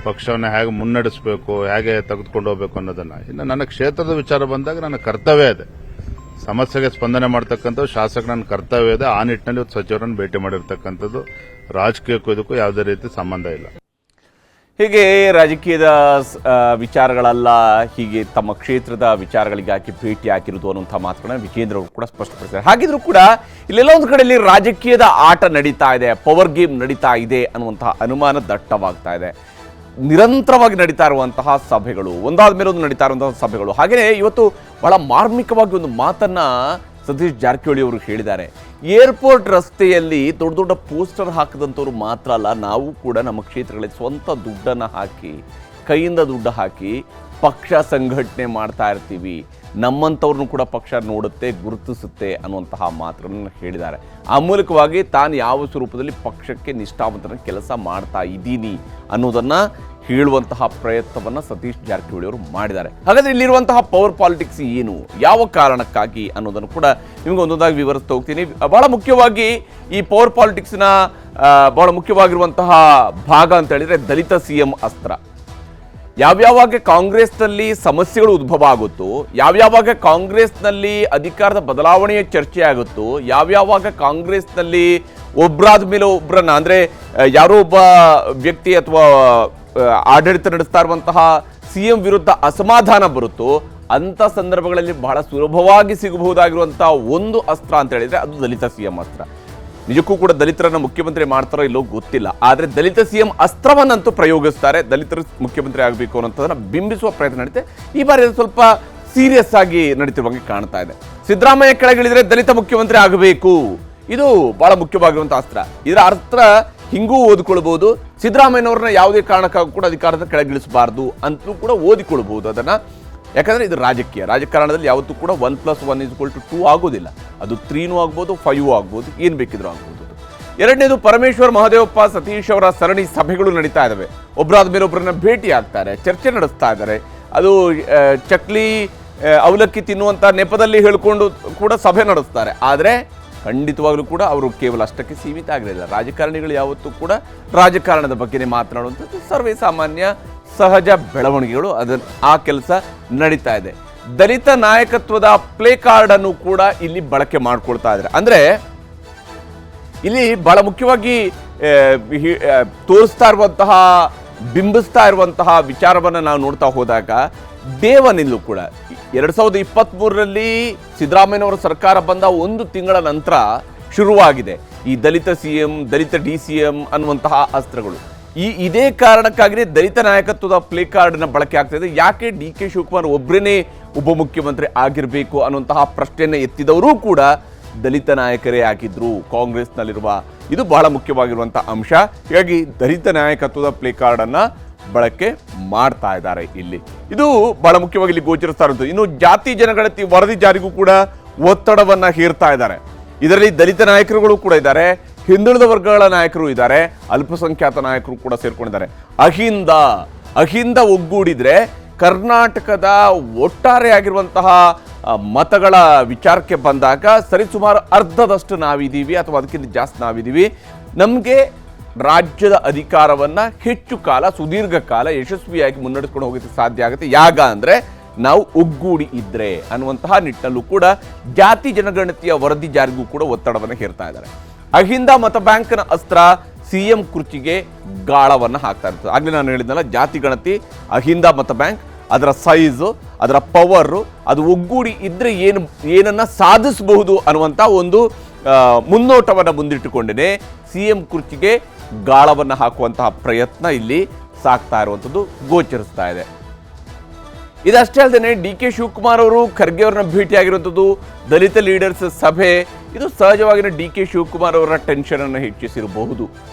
[SPEAKER 4] ಪಕ್ಷವನ್ನು ಹೇಗೆ ಮುನ್ನಡೆಸಬೇಕು, ಹೇಗೆ ತೆಗೆದುಕೊಂಡು ಹೋಗಬೇಕು ಅನ್ನೋದನ್ನ. ಇನ್ನು ನನ್ನ ಕ್ಷೇತ್ರದ ವಿಚಾರ ಬಂದಾಗ ನನ್ನ ಕರ್ತವ್ಯ ಇದೆ. ಸಮಸ್ಯೆಗೆ ಸ್ಪಂದನೆ ಮಾಡ್ತಕ್ಕಂಥದ್ದು ಶಾಸಕ ನನ್ನ ಕರ್ತವ್ಯ ಇದೆ. ಆ ನಿಟ್ಟಿನಲ್ಲಿ ಸಚಿವರನ್ನು ಭೇಟಿ ಮಾಡಿರ್ತಕ್ಕಂಥದ್ದು ರಾಜಕೀಯಕ್ಕೂ ಇದಕ್ಕೂ ಯಾವುದೇ ರೀತಿ ಸಂಬಂಧ ಇಲ್ಲ.
[SPEAKER 1] ಹೀಗೆ ರಾಜಕೀಯದ ವಿಚಾರಗಳಲ್ಲ, ಹೀಗೆ ತಮ್ಮ ಕ್ಷೇತ್ರದ ವಿಚಾರಗಳಿಗಾಗಿ ಭೇಟಿ ಹಾಕಿರುವುದು ಅನ್ನುವಂಥ ಮಾತುಗಳನ್ನ ವಿಜೇಂದ್ರ ಅವರು ಕೂಡ ಸ್ಪಷ್ಟಪಡಿಸಿದ್ದಾರೆ. ಹಾಗಿದ್ರೂ ಕೂಡ ಇಲ್ಲೆಲ್ಲ ಒಂದು ಕಡೆಯಲ್ಲಿ ರಾಜಕೀಯದ ಆಟ ನಡೀತಾ ಇದೆ, ಪವರ್ ಗೇಮ್ ನಡೀತಾ ಇದೆ ಅನ್ನುವಂತಹ ಅನುಮಾನ ದಟ್ಟವಾಗ್ತಾ ಇದೆ. ನಿರಂತರವಾಗಿ ನಡೀತಾ ಇರುವಂತಹ ಸಭೆಗಳು, ಒಂದಾದ ಮೇಲೆ ಒಂದು ನಡೀತಾ ಇರುವಂತಹ ಸಭೆಗಳು. ಹಾಗೆಯೇ ಇವತ್ತು ಬಹಳ ಮಾರ್ಮಿಕವಾಗಿ ಒಂದು ಮಾತನ್ನ ಸತೀಶ್ ಜಾರಕಿಹೊಳಿ ಅವರು ಹೇಳಿದ್ದಾರೆ. ಏರ್ಪೋರ್ಟ್ ರಸ್ತೆಯಲ್ಲಿ ದೊಡ್ಡ ದೊಡ್ಡ ಪೋಸ್ಟರ್ ಹಾಕಿದಂಥವ್ರು ಮಾತ್ರ ಅಲ್ಲ, ನಾವು ಕೂಡ ನಮ್ಮ ಕ್ಷೇತ್ರಗಳಲ್ಲಿ ಸ್ವಂತ ದುಡ್ಡನ್ನು ಹಾಕಿ, ಕೈಯಿಂದ ದುಡ್ಡು ಹಾಕಿ ಪಕ್ಷ ಸಂಘಟನೆ ಮಾಡ್ತಾ ಇರ್ತೀವಿ, ನಮ್ಮಂಥವ್ರನ್ನು ಕೂಡ ಪಕ್ಷ ನೋಡುತ್ತೆ, ಗುರುತಿಸುತ್ತೆ ಅನ್ನುವಂತಹ ಮಾತನ್ನು ಹೇಳಿದ್ದಾರೆ. ಆ ಮೂಲಕವಾಗಿ ತಾನು ಯಾವ ಸ್ವರೂಪದಲ್ಲಿ ಪಕ್ಷಕ್ಕೆ ನಿಷ್ಠಾವಂತನ ಕೆಲಸ ಮಾಡ್ತಾ ಇದ್ದೀನಿ ಅನ್ನೋದನ್ನು ಹೇಳುವಂತಹ ಪ್ರಯತ್ನವನ್ನು ಸತೀಶ್ ಜಾರಕಿಹೊಳಿ ಅವರು ಮಾಡಿದ್ದಾರೆ. ಹಾಗಾದರೆ ಇಲ್ಲಿರುವಂತಹ ಪವರ್ ಪಾಲಿಟಿಕ್ಸ್ ಏನು, ಯಾವ ಕಾರಣಕ್ಕಾಗಿ ಅನ್ನೋದನ್ನು ಕೂಡ ನಿಮಗೆ ಒಂದೊಂದಾಗಿ ವಿವರಿಸ್ತಾ ಹೋಗ್ತೀನಿ. ಬಹಳ ಮುಖ್ಯವಾಗಿ ಈ ಪವರ್ ಪಾಲಿಟಿಕ್ಸ್ನ ಬಹಳ ಮುಖ್ಯವಾಗಿರುವಂತಹ ಭಾಗ ಅಂತ ಹೇಳಿದರೆ ದಲಿತ CM ಅಸ್ತ್ರ. ಯಾವ್ಯಾವಾಗ ಕಾಂಗ್ರೆಸ್ನಲ್ಲಿ ಸಮಸ್ಯೆಗಳು ಉದ್ಭವ ಆಗುತ್ತೋ, ಯಾವ್ಯಾವಾಗ ಕಾಂಗ್ರೆಸ್ನಲ್ಲಿ ಅಧಿಕಾರದ ಬದಲಾವಣೆಯ ಚರ್ಚೆ ಆಗುತ್ತೋ, ಯಾವ್ಯಾವಾಗ ಕಾಂಗ್ರೆಸ್ನಲ್ಲಿ ಒಬ್ಬರಾದ ಮೇಲೆ ಒಬ್ಬರನ್ನ, ಅಂದರೆ ಯಾರೋ ಒಬ್ಬ ವ್ಯಕ್ತಿ ಅಥವಾ ಆಡಳಿತ ನಡೆಸ್ತಾ ಇರುವಂತಹ CM ವಿರುದ್ಧ ಅಸಮಾಧಾನ ಬರುತ್ತೋ, ಅಂಥ ಸಂದರ್ಭಗಳಲ್ಲಿ ಬಹಳ ಸುಲಭವಾಗಿ ಸಿಗಬಹುದಾಗಿರುವಂತಹ ಒಂದು ಅಸ್ತ್ರ ಅಂತ ಹೇಳಿದರೆ ಅದು ದಲಿತ CM ಅಸ್ತ್ರ. ನಿಜಕ್ಕೂ ಕೂಡ ದಲಿತರನ್ನ ಮುಖ್ಯಮಂತ್ರಿ ಮಾಡ್ತಾರೋ ಇಲ್ಲೋ ಗೊತ್ತಿಲ್ಲ, ಆದರೆ ದಲಿತ CM ಅಸ್ತ್ರವನ್ನಂತೂ ಪ್ರಯೋಗಿಸ್ತಾರೆ. ದಲಿತರು ಮುಖ್ಯಮಂತ್ರಿ ಆಗಬೇಕು ಅನ್ನೋಂಥದ್ದನ್ನ ಬಿಂಬಿಸುವ ಪ್ರಯತ್ನ ನಡೀತೆ. ಈ ಬಾರಿ ಅದು ಸ್ವಲ್ಪ ಸೀರಿಯಸ್ ಆಗಿ ನಡೀತಿರುವಂಗೆ ಕಾಣ್ತಾ ಇದೆ. ಸಿದ್ದರಾಮಯ್ಯ ಕೆಳಗಿಳಿದ್ರೆ ದಲಿತ ಮುಖ್ಯಮಂತ್ರಿ ಆಗಬೇಕು, ಇದು ಬಹಳ ಮುಖ್ಯವಾಗಿರುವಂತಹ ಅಸ್ತ್ರ. ಇದರ ಅರ್ಥ ಹಿಂಗೂ ಓದಿಕೊಳ್ಬಹುದು, ಸಿದ್ದರಾಮಯ್ಯನವ್ರನ್ನ ಯಾವುದೇ ಕಾರಣಕ್ಕಾಗೂ ಕೂಡ ಅಧಿಕಾರದ ಕೆಳಗಿಳಿಸಬಾರ್ದು ಅಂತಲೂ ಕೂಡ ಓದಿಕೊಳ್ಬಹುದು ಅದನ್ನ. ಯಾಕಂದ್ರೆ ಇದು ರಾಜಕಾರಣದಲ್ಲಿ ಯಾವತ್ತೂ ಕೂಡ 1+1=2 ಆಗೋದಿಲ್ಲ. ಅದು 3 ಆಗ್ಬೋದು, 5 ಆಗ್ಬೋದು, ಏನು ಬೇಕಿದ್ರೂ ಆಗ್ಬೋದು. ಎರಡನೇದು, ಪರಮೇಶ್ವರ್, ಮಹದೇವಪ್ಪ, ಸತೀಶ್ ಅವರ ಸರಣಿ ಸಭೆಗಳು ನಡೀತಾ ಇದ್ದಾವೆ. ಒಬ್ಬರಾದ ಮೇಲೆ ಒಬ್ಬರನ್ನ ಭೇಟಿ ಆಗ್ತಾರೆ, ಚರ್ಚೆ ನಡೆಸ್ತಾ ಇದ್ದಾರೆ. ಅದು ಚಕ್ಲಿ ಅವಲಕ್ಕಿ ತಿನ್ನುವಂಥ ನೆಪದಲ್ಲಿ ಹೇಳ್ಕೊಂಡು ಕೂಡ ಸಭೆ ನಡೆಸ್ತಾರೆ. ಆದರೆ ಖಂಡಿತವಾಗ್ಲೂ ಕೂಡ ಅವರು ಕೇವಲ ಅಷ್ಟಕ್ಕೆ ಸೀಮಿತ ಆಗಿರಲಿಲ್ಲ. ರಾಜಕಾರಣಿಗಳು ಯಾವತ್ತೂ ಕೂಡ ರಾಜಕಾರಣದ ಬಗ್ಗೆನೇ ಮಾತನಾಡುವಂಥದ್ದು ಸರ್ವೇ ಸಾಮಾನ್ಯ ಸಹಜ ಬೆಳವಣಿಗೆಗಳು. ಆ ಕೆಲಸ ನಡೀತಾ ಇದೆ. ದಲಿತ ನಾಯಕತ್ವದ ಪ್ಲೇ ಕಾರ್ಡ್ ಅನ್ನು ಕೂಡ ಇಲ್ಲಿ ಬಳಕೆ ಮಾಡ್ಕೊಳ್ತಾ ಇದ್ದಾರೆ. ಅಂದ್ರೆ ಇಲ್ಲಿ ಬಹಳ ಮುಖ್ಯವಾಗಿ ತೋರಿಸ್ತಾ ಇರುವಂತಹ, ಬಿಂಬಿಸ್ತಾ ಇರುವಂತಹ ವಿಚಾರವನ್ನು ನಾವು ನೋಡ್ತಾ ಹೋದಾಗ ಡೇ ಒನ್ ಇಲ್ಲೂ ಕೂಡ 2023ರಲ್ಲಿ ಸಿದ್ದರಾಮಯ್ಯನವರ ಸರ್ಕಾರ ಬಂದ 1 ತಿಂಗಳ ನಂತರ ಶುರುವಾಗಿದೆ ಈ ದಲಿತ CM, ದಲಿತ DCM ಅನ್ನುವಂತಹ ಅಸ್ತ್ರಗಳು. ಇದೇ ಕಾರಣಕ್ಕಾಗಿಯೇ ದಲಿತ ನಾಯಕತ್ವದ ಪ್ಲೇ ಕಾರ್ಡ್ನ ಬಳಕೆ ಆಗ್ತಾ ಇದೆ. ಯಾಕೆ DK ಶಿವಕುಮಾರ್ ಒಬ್ಬರೇ ಉಪಮುಖ್ಯಮಂತ್ರಿ ಆಗಿರಬೇಕು ಅನ್ನುವಂತಹ ಪ್ರಶ್ನೆಯನ್ನು ಎತ್ತಿದವರು ಕೂಡ ದಲಿತ ನಾಯಕರೇ ಆಗಿದ್ರು ಕಾಂಗ್ರೆಸ್ನಲ್ಲಿರುವ. ಇದು ಬಹಳ ಮುಖ್ಯವಾಗಿರುವಂತಹ ಅಂಶ. ಹೀಗಾಗಿ ದಲಿತ ನಾಯಕತ್ವದ ಪ್ಲೇ ಕಾರ್ಡನ್ನು ಬಳಕೆ ಮಾಡ್ತಾ ಇದ್ದಾರೆ ಇಲ್ಲಿ. ಇದು ಬಹಳ ಮುಖ್ಯವಾಗಿ ಇಲ್ಲಿ ಗೋಚರಿಸ್ತಾ ಇರುತ್ತದೆ. ಇನ್ನು ಜಾತಿ ಜನಗಣತಿ ವರದಿ ಜಾರಿಗೂ ಕೂಡ ಒತ್ತಡವನ್ನ ಹೇರ್ತಾ ಇದ್ದಾರೆ. ಇದರಲ್ಲಿ ದಲಿತ ನಾಯಕರುಗಳು ಕೂಡ ಇದ್ದಾರೆ, ಹಿಂದುಳಿದ ವರ್ಗಗಳ ನಾಯಕರು ಇದ್ದಾರೆ, ಅಲ್ಪಸಂಖ್ಯಾತ ನಾಯಕರು ಕೂಡ ಸೇರ್ಕೊಂಡಿದ್ದಾರೆ. ಅಹಿಂದ ಒಗ್ಗೂಡಿದ್ರೆ ಕರ್ನಾಟಕದ ಒಟ್ಟಾರೆ ಆಗಿರುವಂತಹ ಮತಗಳ ವಿಚಾರಕ್ಕೆ ಬಂದಾಗ ಸರಿಸುಮಾರು ಅರ್ಧದಷ್ಟು ನಾವಿದ್ದೀವಿ ಅಥವಾ ಅದಕ್ಕಿಂತ ಜಾಸ್ತಿ ನಾವಿದ್ದೀವಿ. ನಮಗೆ ರಾಜ್ಯದ ಅಧಿಕಾರವನ್ನ ಹೆಚ್ಚು ಕಾಲ, ಸುದೀರ್ಘ ಕಾಲ ಯಶಸ್ವಿಯಾಗಿ ಮುನ್ನಡೆಸ್ಕೊಂಡು ಹೋಗೋಕ್ಕೆ ಸಾಧ್ಯ ಆಗುತ್ತೆ ಯಾಗ ಅಂದ್ರೆ ನಾವು ಒಗ್ಗೂಡಿ ಇದ್ರೆ ಅನ್ನುವಂತಹ ನಿಟ್ಟಿನಲ್ಲೂ ಕೂಡ ಜಾತಿ ಜನಗಣತಿಯ ವರದಿ ಜಾರಿಗೂ ಕೂಡ ಒತ್ತಡವನ್ನು ಹೇರ್ತಾ ಇದ್ದಾರೆ. ಅಹಿಂದ ಮತ ಬ್ಯಾಂಕ್ನ ಅಸ್ತ್ರ CM ಕುರ್ಚಿಗೆ ಗಾಳವನ್ನು ಹಾಕ್ತಾ ಇರ್ತದೆ. ಆಗ್ಲೇ ನಾನು ಹೇಳಿದ್ನಲ್ಲ, ಜಾತಿ ಗಣತಿ, ಅಹಿಂದ ಮತ ಬ್ಯಾಂಕ್, ಅದರ ಸೈಜು, ಅದರ ಪವರು, ಅದು ಒಗ್ಗೂಡಿ ಇದ್ರೆ ಏನನ್ನ ಸಾಧಿಸಬಹುದು ಅನ್ನುವಂಥ ಒಂದು ಮುನ್ನೋಟವನ್ನು ಮುಂದಿಟ್ಟುಕೊಂಡೇ CM ಕುರ್ಚಿಗೆ ಗಾಳವನ್ನು ಹಾಕುವಂತಹ ಪ್ರಯತ್ನ ಇಲ್ಲಿ ಸಾಗ್ತಾ ಇರುವಂಥದ್ದು ಗೋಚರಿಸ್ತಾ ಇದೆ. ಇದಷ್ಟೇ ಅಲ್ಲದೆ DK ಶಿವಕುಮಾರ್ ಅವರು ಖರ್ಗೆ ಅವರನ್ನ ಭೇಟಿಯಾಗಿರುವಂಥದ್ದು, ದಲಿತ ಲೀಡರ್ಸ್ ಸಭೆ, ಇದು ಸಹಜವಾಗಿನ DK ಶಿವಕುಮಾರ್ ಅವರ ಟೆನ್ಷನ್ ಅನ್ನು ಹೆಚ್ಚಿಸಿರಬಹುದು.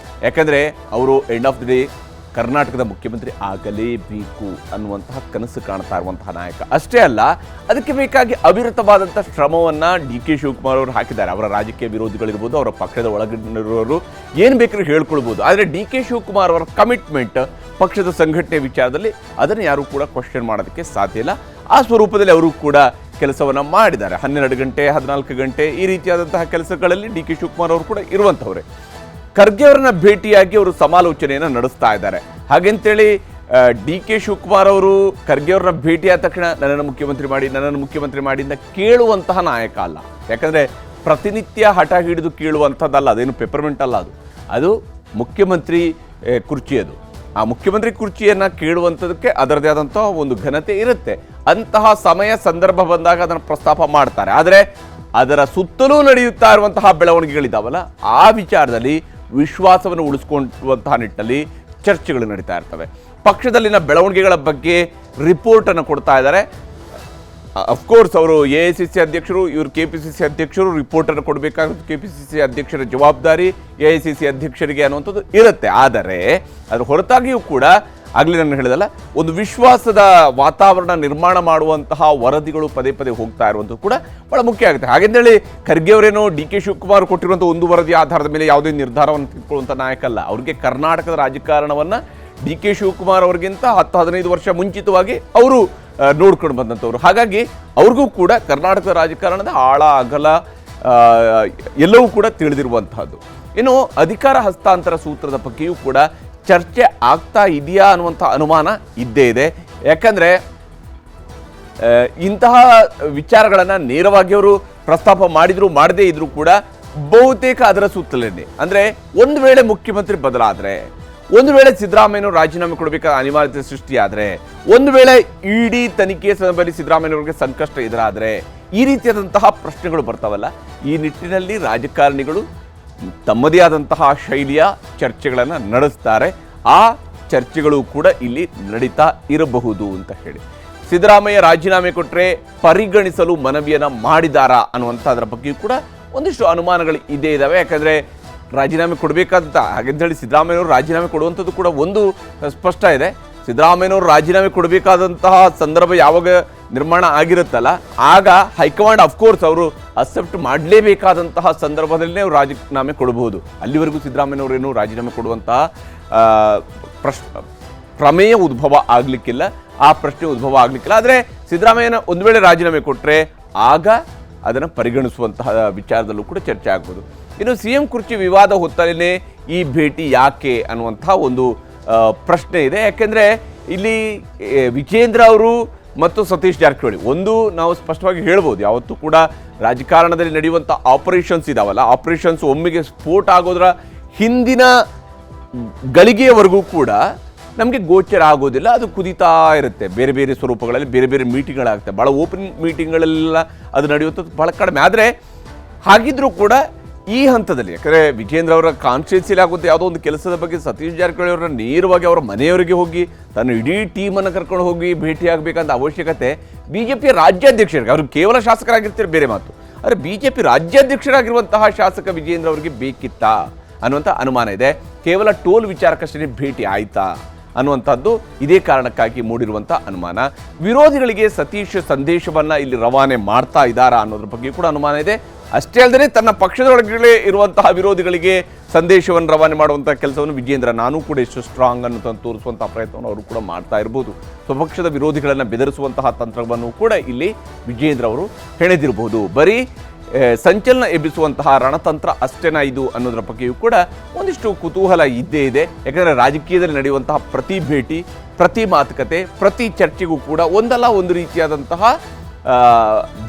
[SPEAKER 1] ಯಾಕಂದ್ರೆ ಅವರು ಎಂಡ್ ಆಫ್ ದಿ ಡೇ ಕರ್ನಾಟಕದ ಮುಖ್ಯಮಂತ್ರಿ ಆಗಲೇಬೇಕು ಅನ್ನುವಂತಹ ಕನಸು ಕಾಣ್ತಾ ಇರುವಂತಹ ನಾಯಕ. ಅಷ್ಟೇ ಅಲ್ಲ, ಅದಕ್ಕೆ ಬೇಕಾಗಿ ಅವಿರತವಾದಂಥ ಶ್ರಮವನ್ನು DK ಶಿವಕುಮಾರ್ ಅವರು ಹಾಕಿದ್ದಾರೆ. ಅವರ ರಾಜಕೀಯ ವಿರೋಧಿಗಳಿರ್ಬೋದು, ಅವರ ಪಕ್ಷದ ಒಳಗಿನವರು ಏನು ಬೇಕಾದ್ರೂ ಹೇಳ್ಕೊಳ್ಬೋದು. ಆದರೆ DK ಶಿವಕುಮಾರ್ ಅವರ ಕಮಿಟ್ಮೆಂಟ್ ಪಕ್ಷದ ಸಂಘಟನೆ ವಿಚಾರದಲ್ಲಿ ಅದನ್ನು ಯಾರೂ ಕೂಡ ಕ್ವಶನ್ ಮಾಡೋದಕ್ಕೆ ಸಾಧ್ಯ ಇಲ್ಲ. ಆ ಸ್ವರೂಪದಲ್ಲಿ ಅವರು ಕೂಡ ಕೆಲಸವನ್ನು ಮಾಡಿದ್ದಾರೆ. 12 ಗಂಟೆ 14 ಗಂಟೆ ಈ ರೀತಿಯಾದಂತಹ ಕೆಲಸಗಳಲ್ಲಿ DK ಶಿವಕುಮಾರ್ ಅವರು ಕೂಡ ಇರುವಂಥವ್ರೆ. ಖರ್ಗೆ ಅವರನ್ನ ಭೇಟಿಯಾಗಿ ಅವರು ಸಮಾಲೋಚನೆಯನ್ನು ನಡೆಸ್ತಾ ಇದ್ದಾರೆ. ಹಾಗೆಂತೇಳಿ DK ಶಿವಕುಮಾರ್ ಅವರು ಖರ್ಗೆ ಅವ್ರನ್ನ ಭೇಟಿಯಾದ ತಕ್ಷಣ ನನ್ನನ್ನು ಮುಖ್ಯಮಂತ್ರಿ ಮಾಡಿ ಅಂತ ಕೇಳುವಂತಹ ನಾಯಕ ಅಲ್ಲ. ಯಾಕಂದರೆ ಪ್ರತಿನಿತ್ಯ ಹಠ ಹಿಡಿದು ಕೇಳುವಂಥದ್ದಲ್ಲ, ಅದೇನು ಪೆಪರ್ಮೆಂಟ್ ಅಲ್ಲ, ಅದು ಮುಖ್ಯಮಂತ್ರಿ ಕುರ್ಚಿ. ಅದು ಆ ಮುಖ್ಯಮಂತ್ರಿ ಕುರ್ಚಿಯನ್ನು ಕೇಳುವಂಥದಕ್ಕೆ ಅದರದೇ ಆದಂತಹ ಒಂದು ಘನತೆ ಇರುತ್ತೆ. ಅಂತಹ ಸಮಯ ಸಂದರ್ಭ ಬಂದಾಗ ಅದನ್ನು ಪ್ರಸ್ತಾಪ ಮಾಡ್ತಾರೆ. ಆದರೆ ಅದರ ಸುತ್ತಲೂ ನಡೆಯುತ್ತಾ ಇರುವಂತಹ ಬೆಳವಣಿಗೆಗಳಿದ್ದಾವಲ್ಲ, ಆ ವಿಚಾರದಲ್ಲಿ ವಿಶ್ವಾಸವನ್ನು ಉಳಿಸ್ಕೊಳ್ಳುವಂತಹ ನಿಟ್ಟಿನಲ್ಲಿ ಚರ್ಚೆಗಳು ನಡೀತಾ ಇರ್ತವೆ. ಪಕ್ಷದಲ್ಲಿನ ಬೆಳವಣಿಗೆಗಳ ಬಗ್ಗೆ ರಿಪೋರ್ಟನ್ನು ಕೊಡ್ತಾ ಇದ್ದಾರೆ. ಅಫ್ಕೋರ್ಸ್ ಅವರು AICC ಅಧ್ಯಕ್ಷರು, ಇವರು KPCC ಅಧ್ಯಕ್ಷರು, ರಿಪೋರ್ಟನ್ನು ಕೊಡಬೇಕಾಗುತ್ತೆ. KPCC ಅಧ್ಯಕ್ಷರ ಜವಾಬ್ದಾರಿ AICC ಅಧ್ಯಕ್ಷರಿಗೆ ಅನ್ನುವಂಥದ್ದು ಇರುತ್ತೆ. ಆದರೆ ಅದರ ಹೊರತಾಗಿಯೂ ಕೂಡ ಆಗಲೇ ನಾನು ಹೇಳಿದಲ್ಲ, ಒಂದು ವಿಶ್ವಾಸದ ವಾತಾವರಣ ನಿರ್ಮಾಣ ಮಾಡುವಂತಹ ವರದಿಗಳು ಪದೇ ಪದೇ ಹೋಗ್ತಾ ಇರುವಂಥದ್ದು ಕೂಡ ಬಹಳ ಮುಖ್ಯ ಆಗುತ್ತೆ. ಹಾಗೆಂದೇಳಿ ಖರ್ಗೆ ಅವರೇನೋ DK ಶಿವಕುಮಾರ್ ಕೊಟ್ಟಿರುವಂಥ ಒಂದು ವರದಿ ಆಧಾರದ ಮೇಲೆ ಯಾವುದೇ ನಿರ್ಧಾರವನ್ನು ತೆಗೆದುಕೊಳ್ಳುವಂಥ ನಾಯಕ ಅಲ್ಲ. ಅವ್ರಿಗೆ ಕರ್ನಾಟಕದ ರಾಜಕಾರಣವನ್ನು DK ಶಿವಕುಮಾರ್ ಅವ್ರಿಗಿಂತ 10-15 ವರ್ಷ ಮುಂಚಿತವಾಗಿ ಅವರು ನೋಡ್ಕೊಂಡು ಬಂದಂಥವ್ರು. ಹಾಗಾಗಿ ಅವ್ರಿಗೂ ಕೂಡ ಕರ್ನಾಟಕದ ರಾಜಕಾರಣದ ಆಳ ಅಗಲ ಎಲ್ಲವೂ ಕೂಡ ತಿಳಿದಿರುವಂತಹದ್ದು. ಇನ್ನು ಅಧಿಕಾರ ಹಸ್ತಾಂತರ ಸೂತ್ರದ ಬಗ್ಗೆಯೂ ಕೂಡ ಚರ್ಚೆ ಆಗ್ತಾ ಇದೆಯಾ ಅನ್ನುವಂಥ ಅನುಮಾನ ಇದ್ದೇ ಇದೆ. ಯಾಕಂದರೆ ಇಂತಹ ವಿಚಾರಗಳನ್ನು ನೇರವಾಗಿ ಅವರು ಪ್ರಸ್ತಾಪ ಮಾಡಿದ್ರು ಮಾಡದೇ ಇದ್ರೂ ಕೂಡ ಬಹುತೇಕ ಅದರ ಸುತ್ತಲೇನೆ, ಅಂದರೆ ಒಂದು ವೇಳೆ ಮುಖ್ಯಮಂತ್ರಿ ಬದಲಾದರೆ, ಒಂದು ವೇಳೆ ಸಿದ್ದರಾಮಯ್ಯನವರು ರಾಜೀನಾಮೆ ಕೊಡಬೇಕಾದ ಅನಿವಾರ್ಯತೆ ಸೃಷ್ಟಿಯಾದರೆ, ಒಂದು ವೇಳೆ ಇಡಿ ತನಿಖೆಯ ಸಂದರ್ಭದಲ್ಲಿ ಸಿದ್ದರಾಮಯ್ಯನವರಿಗೆ ಸಂಕಷ್ಟ ಎದುರಾದರೆ, ಈ ರೀತಿಯಾದಂತಹ ಪ್ರಶ್ನೆಗಳು ಬರ್ತಾವಲ್ಲ, ಈ ನಿಟ್ಟಿನಲ್ಲಿ ರಾಜಕಾರಣಿಗಳು ತಮ್ಮದೇ ಆದಂತಹ ಶೈಲಿಯ ಚರ್ಚೆಗಳನ್ನು ನಡೆಸ್ತಾರೆ. ಆ ಚರ್ಚೆಗಳು ಕೂಡ ಇಲ್ಲಿ ನಡೀತಾ ಇರಬಹುದು ಅಂತ ಹೇಳಿ. ಸಿದ್ದರಾಮಯ್ಯ ರಾಜೀನಾಮೆ ಕೊಟ್ಟರೆ ಪರಿಗಣಿಸಲು ಮನವಿಯನ್ನು ಮಾಡಿದಾರಾ ಅನ್ನುವಂಥದ್ರ ಬಗ್ಗೆಯೂ ಕೂಡ ಒಂದಿಷ್ಟು ಅನುಮಾನಗಳು ಇದ್ದಾವೆ. ಯಾಕಂದರೆ ರಾಜೀನಾಮೆ ಕೊಡಬೇಕಾದಂಥ, ಹಾಗೆಂತೇಳಿ ಸಿದ್ದರಾಮಯ್ಯನವರು ರಾಜೀನಾಮೆ ಕೊಡುವಂಥದ್ದು ಕೂಡ ಒಂದು ಸ್ಪಷ್ಟ ಇದೆ. ಸಿದ್ದರಾಮಯ್ಯನವರು ರಾಜೀನಾಮೆ ಕೊಡಬೇಕಾದಂತಹ ಸಂದರ್ಭ ಯಾವಾಗ ನಿರ್ಮಾಣ ಆಗಿರುತ್ತಲ್ಲ, ಆಗ ಹೈಕಮಾಂಡ್ ಅಫ್ಕೋರ್ಸ್ ಅವರು ಅಕ್ಸೆಪ್ಟ್ ಮಾಡಲೇಬೇಕಾದಂತಹ ಸಂದರ್ಭದಲ್ಲೇ ಅವರು ರಾಜೀನಾಮೆ ಕೊಡಬಹುದು. ಅಲ್ಲಿವರೆಗೂ ಸಿದ್ದರಾಮಯ್ಯನವರೇನು ರಾಜೀನಾಮೆ ಕೊಡುವಂತಹ ಪ್ರಮೇಯ ಉದ್ಭವ ಆಗಲಿಕ್ಕಿಲ್ಲ, ಆ ಪ್ರಶ್ನೆ ಉದ್ಭವ ಆಗಲಿಕ್ಕಿಲ್ಲ. ಆದರೆ ಸಿದ್ದರಾಮಯ್ಯನ ಒಂದು ವೇಳೆ ರಾಜೀನಾಮೆ ಕೊಟ್ಟರೆ ಆಗ ಅದನ್ನು ಪರಿಗಣಿಸುವಂತಹ ವಿಚಾರದಲ್ಲೂ ಕೂಡ ಚರ್ಚೆ ಆಗ್ಬೋದು. ಇನ್ನು CM ಕುರ್ಚಿ ವಿವಾದ ಹೊತ್ತಲೇ ಈ ಭೇಟಿ ಯಾಕೆ ಅನ್ನುವಂಥ ಒಂದು ಪ್ರಶ್ನೆ ಇದೆ. ಯಾಕೆಂದರೆ ಇಲ್ಲಿ ವಿಜೇಂದ್ರ ಅವರು ಮತ್ತು ಸತೀಶ್ ಜಾರಕಿಹೊಳಿ ಒಂದು ನಾವು ಸ್ಪಷ್ಟವಾಗಿ ಹೇಳ್ಬೋದು, ಯಾವತ್ತೂ ಕೂಡ ರಾಜಕಾರಣದಲ್ಲಿ ನಡೆಯುವಂಥ ಆಪರೇಷನ್ಸ್ ಇದಾವಲ್ಲ, ಆಪರೇಷನ್ಸ್ ಒಮ್ಮೆಗೆ ಸ್ಫೋಟ ಆಗೋದ್ರ ಹಿಂದಿನ ಗಳಿಗೆಯವರೆಗೂ ಕೂಡ ನಮಗೆ ಗೋಚರ ಆಗೋದಿಲ್ಲ. ಅದು ಕುದೀತಾ ಇರುತ್ತೆ, ಬೇರೆ ಬೇರೆ ಸ್ವರೂಪಗಳಲ್ಲಿ ಬೇರೆ ಬೇರೆ ಮೀಟಿಂಗ್ಗಳಾಗುತ್ತೆ. ಭಾಳ ಓಪನ್ ಮೀಟಿಂಗ್ಗಳೆಲ್ಲ ಅದು ನಡೆಯುವಂಥದ್ದು ಭಾಳ ಕಡಿಮೆ. ಆದರೆ ಹಾಗಿದ್ರೂ ಕೂಡ ಈ ಹಂತದಲ್ಲಿ, ಯಾಕಂದರೆ ವಿಜೇಂದ್ರ ಅವರ ಕಾನ್ಸ್ಟಿಟ್ಯೂನ್ಸಿಯಲ್ಲಿ ಆಗುತ್ತೆ ಯಾವುದೋ ಒಂದು ಕೆಲಸದ ಬಗ್ಗೆ ಸತೀಶ್ ಜಾರಕಿಹೊಳಿ ಅವರನ್ನ ನೇರವಾಗಿ ಅವರ ಮನೆಯವರಿಗೆ ಹೋಗಿ ತನ್ನ ಇಡೀ ಟೀಮನ್ನು ಕರ್ಕೊಂಡು ಹೋಗಿ ಭೇಟಿಯಾಗಬೇಕಂತ ಅವಶ್ಯಕತೆ BJP ರಾಜ್ಯಾಧ್ಯಕ್ಷರಿಗೆ, ಅವರು ಕೇವಲ ಶಾಸಕರಾಗಿರ್ತಾರೆ ಬೇರೆ ಮಾತು, ಆದರೆ BJP ರಾಜ್ಯಾಧ್ಯಕ್ಷರಾಗಿರುವಂತಹ ಶಾಸಕ ವಿಜೇಂದ್ರ ಅವರಿಗೆ ಬೇಕಿತ್ತಾ ಅನ್ನುವಂಥ ಅನುಮಾನ ಇದೆ. ಕೇವಲ ಟೋಲ್ ವಿಚಾರಕ್ಕಷ್ಟೇ ಭೇಟಿ ಆಯ್ತಾ ಅನ್ನುವಂಥದ್ದು ಇದೇ ಕಾರಣಕ್ಕಾಗಿ ಮೂಡಿರುವಂಥ ಅನುಮಾನ. ವಿರೋಧಿಗಳಿಗೆ ಸತೀಶ್ ಸಂದೇಶವನ್ನು ಇಲ್ಲಿ ರವಾನೆ ಮಾಡ್ತಾ ಇದ್ದಾರಾ ಅನ್ನೋದ್ರ ಬಗ್ಗೆ ಕೂಡ ಅನುಮಾನ ಇದೆ. ಅಷ್ಟೇ ಅಲ್ಲದೆ ತನ್ನ ಪಕ್ಷದೊಳಗಡೆ ಇರುವಂತಹ ವಿರೋಧಿಗಳಿಗೆ ಸಂದೇಶವನ್ನು ರವಾನೆ ಮಾಡುವಂಥ ಕೆಲಸವನ್ನು ವಿಜೇಂದ್ರ ನಾನು ಕೂಡ ಎಷ್ಟು ಸ್ಟ್ರಾಂಗ್ ಅನ್ನೋದನ್ನು ತೋರಿಸುವಂತಹ ಪ್ರಯತ್ನವನ್ನು ಅವರು ಕೂಡ ಮಾಡ್ತಾ ಇರ್ಬೋದು. ಸ್ವಪಕ್ಷದ ವಿರೋಧಿಗಳನ್ನು ಬೆದರಿಸುವಂತಹ ತಂತ್ರವನ್ನು ಕೂಡ ಇಲ್ಲಿ ವಿಜೇಂದ್ರ ಅವರು ಹೆಣೆದಿರಬಹುದು. ಬರೀ ಸಂಚಲನ ಎಬ್ಬಿಸುವಂತಹ ರಣತಂತ್ರ ಅಷ್ಟೇನಾ ಇದು ಅನ್ನೋದರ ಬಗ್ಗೆಯೂ ಕೂಡ ಒಂದಿಷ್ಟು ಕುತೂಹಲ ಇದ್ದೇ ಇದೆ. ಯಾಕಂದರೆ ರಾಜಕೀಯದಲ್ಲಿ ನಡೆಯುವಂತಹ ಪ್ರತಿ ಭೇಟಿ, ಪ್ರತಿ ಮಾತುಕತೆ, ಪ್ರತಿ ಚರ್ಚೆಗೂ ಕೂಡ ಒಂದಲ್ಲ ಒಂದು ರೀತಿಯಾದಂತಹ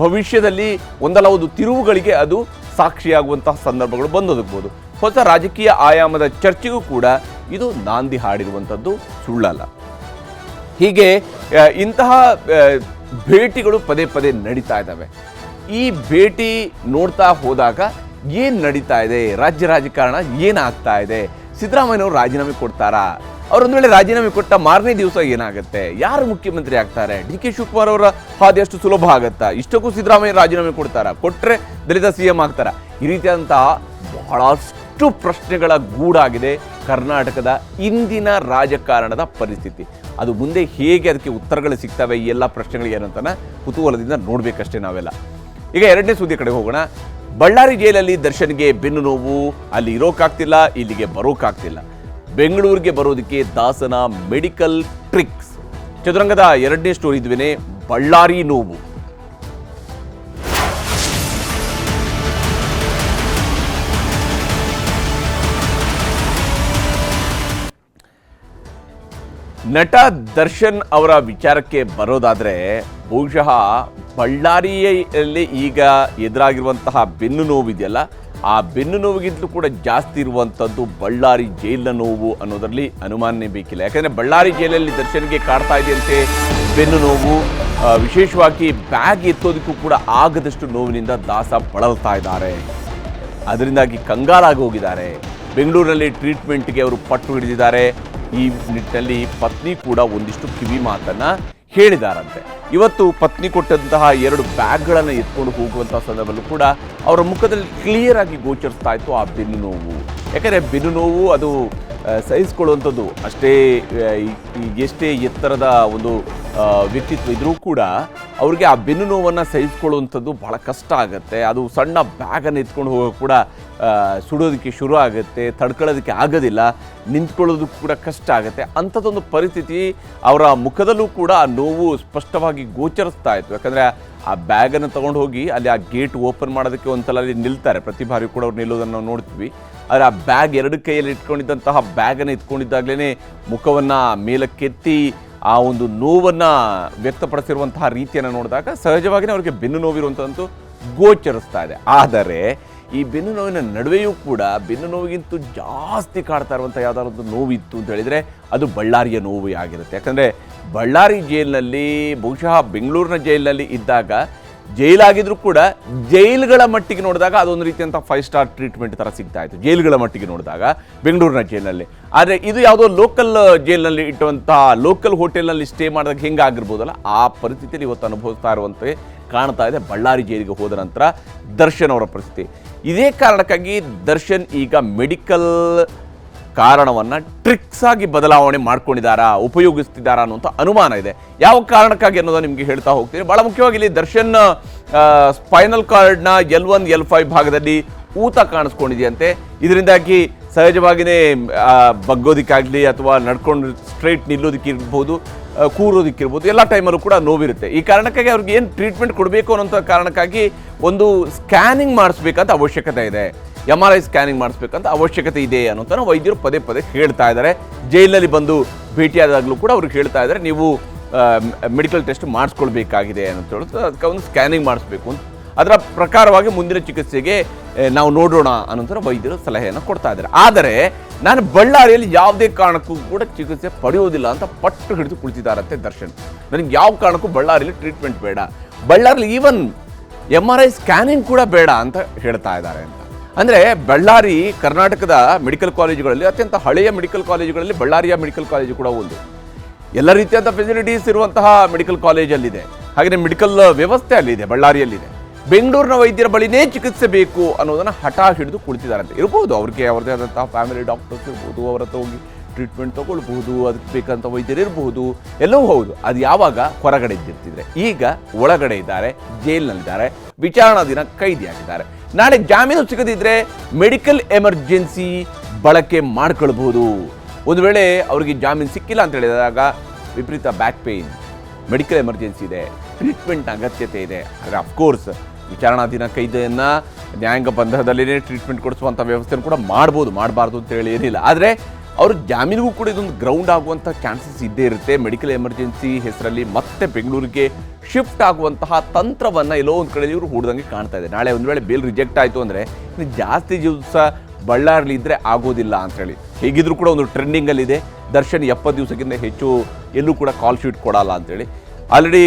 [SPEAKER 1] ಭವಿಷ್ಯದಲ್ಲಿ ಒಂದಲ್ಲ ಒಂದು ತಿರುವುಗಳಿಗೆ ಅದು ಸಾಕ್ಷಿಯಾಗುವಂತಹ ಸಂದರ್ಭಗಳು ಬಂದೊದಗಬಹುದು. ಹೊಸ ರಾಜಕೀಯ ಆಯಾಮದ ಚರ್ಚೆಗೂ ಕೂಡ ಇದು ನಾಂದಿ ಹಾಡಿರುವಂಥದ್ದು ಸುಳ್ಳಲ್ಲ. ಹೀಗೆ ಇಂತಹ ಭೇಟಿಗಳು ಪದೇ ಪದೇ ನಡೀತಾ ಇದ್ದಾವೆ. ಈ ಭೇಟಿ ನೋಡ್ತಾ ಹೋದಾಗ ಏನು ನಡೀತಾ ಇದೆ, ರಾಜ್ಯ ರಾಜಕಾರಣ ಏನಾಗ್ತಾ ಇದೆ, ಸಿದ್ದರಾಮಯ್ಯನವರು ರಾಜೀನಾಮೆ ಕೊಡ್ತಾರಾ, ಅವರೊಂದು ವೇಳೆ ರಾಜೀನಾಮೆ ಕೊಟ್ಟ ಮಾರನೇ ದಿವಸ ಏನಾಗುತ್ತೆ, ಯಾರು ಮುಖ್ಯಮಂತ್ರಿ ಆಗ್ತಾರೆ, DK ಶಿವಕುಮಾರ್ ಅವರ ಹಾದಿ ಅಷ್ಟು ಸುಲಭ ಆಗುತ್ತಾ, ಇಷ್ಟಕ್ಕೂ ಸಿದ್ದರಾಮಯ್ಯ ರಾಜೀನಾಮೆ ಕೊಡ್ತಾರಾ, ಕೊಟ್ಟರೆ ದಲಿತ CM ಆಗ್ತಾರ, ಈ ರೀತಿಯಾದಂತಹ ಬಹಳಷ್ಟು ಪ್ರಶ್ನೆಗಳ ಗೂಡಾಗಿದೆ ಕರ್ನಾಟಕದ ಇಂದಿನ ರಾಜಕಾರಣದ ಪರಿಸ್ಥಿತಿ. ಅದು ಮುಂದೆ ಹೇಗೆ ಅದಕ್ಕೆ ಉತ್ತರಗಳು ಸಿಗ್ತವೆ ಈ ಎಲ್ಲ ಪ್ರಶ್ನೆಗಳಿಗೆ ಏನಂತಾನ ಕುತೂಹಲದಿಂದ ನೋಡಬೇಕಷ್ಟೇ ನಾವೆಲ್ಲ. ಈಗ ಎರಡನೇ ಸುದ್ದಿ ಕಡೆ ಹೋಗೋಣ. ಬಳ್ಳಾರಿ ಜೈಲಲ್ಲಿ ದರ್ಶನ್ಗೆ ಬೆನ್ನು ನೋವು, ಅಲ್ಲಿ ಇರೋಕ್ಕಾಗ್ತಿಲ್ಲ, ಇಲ್ಲಿಗೆ ಬರೋಕ್ಕಾಗ್ತಿಲ್ಲ. ಬೆಂಗಳೂರಿಗೆ ಬರೋದಕ್ಕೆ ದಾಸನ ಮೆಡಿಕಲ್ ಟ್ರಿಕ್ಸ್. ಚದುರಂಗದ ಎರಡನೇ ಸ್ಟೋರಿ ಇದ್ವೇನೆ, ಬಳ್ಳಾರಿ ನೋವು. ನಟ ದರ್ಶನ್ ಅವರ ವಿಚಾರಕ್ಕೆ ಬರೋದಾದರೆ ಬಹುಶಃ ಬಳ್ಳಾರಿಯಲ್ಲಿ ಈಗ ಎದುರಾಗಿರುವಂತಹ ಬೆನ್ನು ನೋವಿದೆಯಲ್ಲ, ಆ ಬೆನ್ನು ನೋವಿಗಿಂತಲೂ ಕೂಡ ಜಾಸ್ತಿ ಇರುವಂಥದ್ದು ಬಳ್ಳಾರಿ ಜೈಲಿನ ನೋವು ಅನ್ನೋದರಲ್ಲಿ ಅನುಮಾನನೇ ಬೇಕಿಲ್ಲ. ಯಾಕಂದರೆ ಬಳ್ಳಾರಿ ಜೈಲಲ್ಲಿ ದರ್ಶನ್ಗೆ ಕಾಡ್ತಾ ಇದೆಯಂತೆ ಬೆನ್ನು ನೋವು. ವಿಶೇಷವಾಗಿ ಬ್ಯಾಗ್ ಎತ್ತೋದಕ್ಕೂ ಕೂಡ ಆಗದಷ್ಟು ನೋವಿನಿಂದ ದಾಸ ಬಳಲ್ತಾ ಇದ್ದಾರೆ. ಅದರಿಂದಾಗಿ ಕಂಗಾಲಾಗಿ ಹೋಗಿದ್ದಾರೆ. ಬೆಂಗಳೂರಿನಲ್ಲಿ ಟ್ರೀಟ್ಮೆಂಟ್ಗೆ ಅವರು ಪಟ್ಟು ಹಿಡಿದಿದ್ದಾರೆ. ಈ ನಿಟ್ಟಿನಲ್ಲಿ ಪತ್ನಿ ಕೂಡ ಒಂದಿಷ್ಟು ಕಿವಿ ಮಾತನ್ನು ಹೇಳಿದಾರಂತೆ. ಇವತ್ತು ಪತ್ನಿ ಕೊಟ್ಟಂತಹ 2 ಬ್ಯಾಗ್ಗಳನ್ನು ಎತ್ಕೊಂಡು ಹೋಗುವಂತಹ ಸಂದರ್ಭದಲ್ಲೂ ಕೂಡ ಅವರ ಮುಖದಲ್ಲಿ ಕ್ಲಿಯರ್ ಆಗಿ ಗೋಚರಿಸ್ತಾ ಇತ್ತು ಆ ಬೆನ್ನು ನೋವು. ಯಾಕಂದರೆ ಬೆನ್ನು ನೋವು ಅದು ಸಹಿಸ್ಕೊಳ್ಳುವಂಥದ್ದು ಅಷ್ಟೇ. ಎಷ್ಟೇ ಎತ್ತರದ ಒಂದು ವ್ಯಕ್ತಿತ್ವ ಇದ್ರೂ ಕೂಡ ಅವ್ರಿಗೆ ಆ ಬೆನ್ನು ನೋವನ್ನು ಸಹಿಸ್ಕೊಳ್ಳುವಂಥದ್ದು ಬಹಳ ಕಷ್ಟ ಆಗುತ್ತೆ. ಅದು ಸಣ್ಣ ಬ್ಯಾಗನ್ನು ಎತ್ಕೊಂಡು ಹೋಗೋಕೆ ಕೂಡ ಸುಡೋದಕ್ಕೆ ಶುರು ಆಗುತ್ತೆ, ತಡ್ಕೊಳ್ಳೋದಕ್ಕೆ ಆಗೋದಿಲ್ಲ, ನಿಂತ್ಕೊಳ್ಳೋದಕ್ಕೂ ಕೂಡ ಕಷ್ಟ ಆಗುತ್ತೆ. ಅಂಥದ್ದೊಂದು ಪರಿಸ್ಥಿತಿ ಅವರ ಮುಖದಲ್ಲೂ ಕೂಡ ಆ ನೋವು ಸ್ಪಷ್ಟವಾಗಿ ಗೋಚರಿಸ್ತಾ ಇತ್ತು. ಯಾಕಂದರೆ ಆ ಬ್ಯಾಗನ್ನು ತೊಗೊಂಡು ಹೋಗಿ ಅಲ್ಲಿ ಆ ಗೇಟ್ ಓಪನ್ ಮಾಡೋದಕ್ಕೆ ಒಂದ್ಸಲ ಅಲ್ಲಿ ನಿಲ್ತಾರೆ. ಪ್ರತಿ ಬಾರಿ ಕೂಡ ಅವ್ರು ನಿಲ್ಲೋದನ್ನು ನಾವು ನೋಡ್ತೀವಿ. ಆದರೆ ಆ ಬ್ಯಾಗ್ 2 ಕೈಯಲ್ಲಿ ಇಟ್ಕೊಂಡಿದ್ದಂತಹ ಬ್ಯಾಗನ್ನು ಎತ್ಕೊಂಡಿದ್ದಾಗಲೇ ಮುಖವನ್ನು ಮೇಲಕ್ಕೆತ್ತಿ ಆ ಒಂದು ನೋವನ್ನು ವ್ಯಕ್ತಪಡಿಸಿರುವಂತಹ ರೀತಿಯನ್ನು ನೋಡಿದಾಗ ಸಹಜವಾಗಿಯೇ ಅವರಿಗೆ ಬೆನ್ನು ನೋವಿರುವಂಥದ್ದು ಗೋಚರಿಸ್ತಾ ಇದೆ. ಆದರೆ ಈ ಬೆನ್ನು ನೋವಿನ ನಡುವೆಯೂ ಕೂಡ ಬೆನ್ನು ನೋವಿಗಿಂತೂ ಜಾಸ್ತಿ ಕಾಡ್ತಾ ಇರುವಂಥ ಯಾವುದಾದ್ರು ನೋವಿತ್ತು ಅಂತ ಹೇಳಿದರೆ ಅದು ಬಳ್ಳಾರಿಯ ನೋವು ಆಗಿರುತ್ತೆ. ಯಾಕಂದರೆ ಬಳ್ಳಾರಿ ಜೈಲಿನಲ್ಲಿ ಬಹುಶಃ ಬೆಂಗಳೂರಿನ ಜೈಲಿನಲ್ಲಿ ಇದ್ದಾಗ ಜೈಲಾಗಿದ್ರೂ ಕೂಡ ಜೈಲುಗಳ ಮಟ್ಟಿಗೆ ನೋಡಿದಾಗ ಅದೊಂದು ರೀತಿಯಂಥ 5 ಸ್ಟಾರ್ ಟ್ರೀಟ್ಮೆಂಟ್ ಥರ ಸಿಗ್ತಾ ಇತ್ತು ಜೈಲುಗಳ ಮಟ್ಟಿಗೆ ನೋಡಿದಾಗ ಬೆಂಗಳೂರಿನ ಜೈಲಿನಲ್ಲಿ. ಆದರೆ ಇದು ಯಾವುದೋ ಲೋಕಲ್ ಜೈಲಿನಲ್ಲಿ ಇಟ್ಟುವಂತಹ ಲೋಕಲ್ ಹೋಟೆಲ್ನಲ್ಲಿ ಸ್ಟೇ ಮಾಡಿದಾಗ ಹೆಂಗಾಗಿರ್ಬೋದಲ್ಲ ಆ ಪರಿಸ್ಥಿತಿಯಲ್ಲಿ ಇವತ್ತು ಅನುಭವಿಸ್ತಾ ಇರುವಂತೆ ಕಾಣ್ತಾ ಇದೆ ಬಳ್ಳಾರಿ ಜೈಲಿಗೆ ಹೋದ ನಂತರ ದರ್ಶನ್ ಅವರ ಪರಿಸ್ಥಿತಿ. ಇದೇ ಕಾರಣಕ್ಕಾಗಿ ದರ್ಶನ್ ಈಗ ಮೆಡಿಕಲ್ ಕಾರಣವನ್ನು ಟ್ರಿಕ್ಸ್ ಆಗಿ ಬದಲಾವಣೆ ಮಾಡ್ಕೊಂಡಿದ್ದಾರಾ, ಉಪಯೋಗಿಸ್ತಿದ್ದಾರಾ ಅನ್ನುವಂಥ ಅನುಮಾನ ಇದೆ. ಯಾವ ಕಾರಣಕ್ಕಾಗಿ ಅನ್ನೋದನ್ನು ನಿಮಗೆ ಹೇಳ್ತಾ ಹೋಗ್ತೀನಿ. ಭಾಳ ಮುಖ್ಯವಾಗಿ ಇಲ್ಲಿ ದರ್ಶನ್ ಸ್ಪೈನಲ್ ಕಾರ್ಡ್ನ L1 L5 ಭಾಗದಲ್ಲಿ ಊತ ಕಾಣಿಸ್ಕೊಂಡಿದೆಯಂತೆ. ಇದರಿಂದಾಗಿ ಸಹಜವಾಗಿಯೇ ಬಗ್ಗೋದಕ್ಕಾಗಲಿ ಅಥವಾ ನಡ್ಕೊಂಡು ಸ್ಟ್ರೈಟ್ ನಿಲ್ಲೋದಕ್ಕಿರ್ಬೋದು, ಕೂರೋದಕ್ಕಿರ್ಬೋದು, ಎಲ್ಲ ಟೈಮಲ್ಲೂ ಕೂಡ ನೋವಿರುತ್ತೆ. ಈ ಕಾರಣಕ್ಕಾಗಿ ಅವ್ರಿಗೆ ಏನು ಟ್ರೀಟ್ಮೆಂಟ್ ಕೊಡಬೇಕು ಅನ್ನೋಂಥ ಕಾರಣಕ್ಕಾಗಿ ಒಂದು ಸ್ಕ್ಯಾನಿಂಗ್ ಮಾಡಿಸ್ಬೇಕಂತ ಅವಶ್ಯಕತೆ ಇದೆ. MRI ಸ್ಕ್ಯಾನಿಂಗ್ ಮಾಡಿಸ್ಬೇಕಂತ ಅವಶ್ಯಕತೆ ಇದೆ ಅನ್ನೋಂಥ ವೈದ್ಯರು ಪದೇ ಪದೇ ಹೇಳ್ತಾ ಇದ್ದಾರೆ. ಜೈಲಿನಲ್ಲಿ ಬಂದು ಭೇಟಿಯಾದಾಗಲೂ ಕೂಡ ಅವ್ರಿಗೆ ಹೇಳ್ತಾ ಇದ್ದಾರೆ ನೀವು ಮೆಡಿಕಲ್ ಟೆಸ್ಟ್ ಮಾಡಿಸ್ಕೊಳ್ಬೇಕಾಗಿದೆ ಅಂತ ಹೇಳುತ್ತೆ. ಅದಕ್ಕೆ ಒಂದು ಸ್ಕ್ಯಾನಿಂಗ್ ಮಾಡಿಸ್ಬೇಕು ಅಂತ ಅದರ ಪ್ರಕಾರವಾಗಿ ಮುಂದಿನ ಚಿಕಿತ್ಸೆಗೆ ನಾವು ನೋಡೋಣ ಅನ್ನೋಂಥ ವೈದ್ಯರು ಸಲಹೆಯನ್ನು ಕೊಡ್ತಾ ಇದ್ದಾರೆ. ಆದರೆ ನಾನು ಬಳ್ಳಾರಿಯಲ್ಲಿ ಯಾವುದೇ ಕಾರಣಕ್ಕೂ ಕೂಡ ಚಿಕಿತ್ಸೆ ಪಡೆಯೋದಿಲ್ಲ ಅಂತ ಪಟ್ಟು ಹಿಡಿದು ಕುಳಿತಿದ್ದಾರಂತೆ ದರ್ಶನ್. ನನಗೆ ಯಾವ ಕಾರಣಕ್ಕೂ ಬಳ್ಳಾರಿಯಲ್ಲಿ ಟ್ರೀಟ್ಮೆಂಟ್ ಬೇಡ, ಬಳ್ಳಾರಿಯಲ್ಲಿ ಈವನ್ MRI ಸ್ಕ್ಯಾನಿಂಗ್ ಕೂಡ ಬೇಡ ಅಂತ ಹೇಳ್ತಾ ಇದ್ದಾರೆ ಅಂತ. ಅಂದರೆ ಬಳ್ಳಾರಿ ಕರ್ನಾಟಕದ ಮೆಡಿಕಲ್ ಕಾಲೇಜುಗಳಲ್ಲಿ ಅತ್ಯಂತ ಹಳೆಯ ಮೆಡಿಕಲ್ ಕಾಲೇಜುಗಳಲ್ಲಿ ಬಳ್ಳಾರಿಯ ಮೆಡಿಕಲ್ ಕಾಲೇಜು ಕೂಡ ಒಂದು. ಎಲ್ಲ ರೀತಿಯಾದ ಫೆಸಿಲಿಟೀಸ್ ಇರುವಂತಹ ಮೆಡಿಕಲ್ ಕಾಲೇಜಲ್ಲಿದೆ. ಹಾಗೆಯೇ ಮೆಡಿಕಲ್ ವ್ಯವಸ್ಥೆ ಅಲ್ಲಿದೆ, ಬಳ್ಳಾರಿಯಲ್ಲಿದೆ. ಬೆಂಗಳೂರಿನ ವೈದ್ಯರ ಬಳಿನೇ ಚಿಕಿತ್ಸೆ ಬೇಕು ಅನ್ನೋದನ್ನು ಹಠ ಹಿಡಿದು ಕುಳಿತಿದ್ದಾರಂತೆ. ಇರ್ಬೋದು ಅವ್ರಿಗೆ ಅವ್ರದ್ದೇ ಆದಂತಹ ಫ್ಯಾಮಿಲಿ ಡಾಕ್ಟರ್ಸ್ ಇರ್ಬೋದು, ಅವರ ಹತ್ರ ಹೋಗಿ ಟ್ರೀಟ್ಮೆಂಟ್ ತೊಗೊಳ್ಬಹುದು, ಅದಕ್ಕೆ ಬೇಕಂತ ವೈದ್ಯರು ಇರಬಹುದು, ಎಲ್ಲವೂ ಹೌದು. ಅದು ಯಾವಾಗ ಹೊರಗಡೆ ಇದ್ದಿರ್ತಿದ್ರೆ, ಈಗ ಒಳಗಡೆ ಇದ್ದಾರೆ, ಜೈಲಿನಲ್ಲಿದ್ದಾರೆ, ವಿಚಾರಣಾ ದಿನ ಕೈದಿಯಾಗಿದ್ದಾರೆ. ನಾಳೆ ಜಾಮೀನು ಸಿಗದಿದ್ರೆ ಮೆಡಿಕಲ್ ಎಮರ್ಜೆನ್ಸಿ ಬಳಕೆ ಮಾಡ್ಕೊಳ್ಬಹುದು. ಒಂದು ವೇಳೆ ಅವರಿಗೆ ಜಾಮೀನು ಸಿಕ್ಕಿಲ್ಲ ಅಂತ ಹೇಳಿದಾಗ ವಿಪರೀತ ಬ್ಯಾಕ್ ಪೇಯ್ನ್, ಮೆಡಿಕಲ್ ಎಮರ್ಜೆನ್ಸಿ ಇದೆ, ಟ್ರೀಟ್ಮೆಂಟ್ ಅಗತ್ಯತೆ ಇದೆ. ಆದರೆ ಅಫ್ಕೋರ್ಸ್ ವಿಚಾರಣಾ ದಿನ ಕೈದಿಯನ್ನು ನ್ಯಾಯಾಂಗ ಬಂಧನದಲ್ಲಿನೇ ಟ್ರೀಟ್ಮೆಂಟ್ ಕೊಡಿಸುವಂಥ ವ್ಯವಸ್ಥೆಯನ್ನು ಕೂಡ ಮಾಡ್ಬೋದು, ಮಾಡಬಾರ್ದು ಅಂತ ಹೇಳಿ ಏನಿಲ್ಲ. ಆದರೆ ಅವರು ಜಾಮೀನಿಗೂ ಕೂಡ ಇದೊಂದು ಗ್ರೌಂಡ್ ಆಗುವಂಥ ಚಾನ್ಸಸ್ ಇದ್ದೇ ಇರುತ್ತೆ. ಮೆಡಿಕಲ್ ಎಮರ್ಜೆನ್ಸಿ ಹೆಸರಲ್ಲಿ ಮತ್ತೆ ಬೆಂಗಳೂರಿಗೆ ಶಿಫ್ಟ್ ಆಗುವಂತಹ ತಂತ್ರವನ್ನು ಎಲ್ಲೋ ಒಂದು ಕಡೆ ಇವರು ಹೂಡ್ದಂಗೆ ಕಾಣ್ತಾ ಇದೆ. ನಾಳೆ ಒಂದು ವೇಳೆ ಬೇಲ್ ರಿಜೆಕ್ಟ್ ಆಯಿತು ಅಂದರೆ ಜಾಸ್ತಿ ದಿವಸ ಬಳ್ಳಾರಿಲಿ ಇದ್ದರೆ ಆಗೋದಿಲ್ಲ ಅಂಥೇಳಿ ಹೇಗಿದ್ರೂ ಕೂಡ ಒಂದು ಟ್ರೆಂಡಿಂಗಲ್ಲಿದೆ. ದರ್ಶನ್ 70 ದಿವಸಕ್ಕಿಂತ ಹೆಚ್ಚು ಎಲ್ಲೂ ಕೂಡ ಕಾಲ್ ಶೀಟ್ ಕೊಡಲ್ಲ ಅಂಥೇಳಿ. ಆಲ್ರೆಡಿ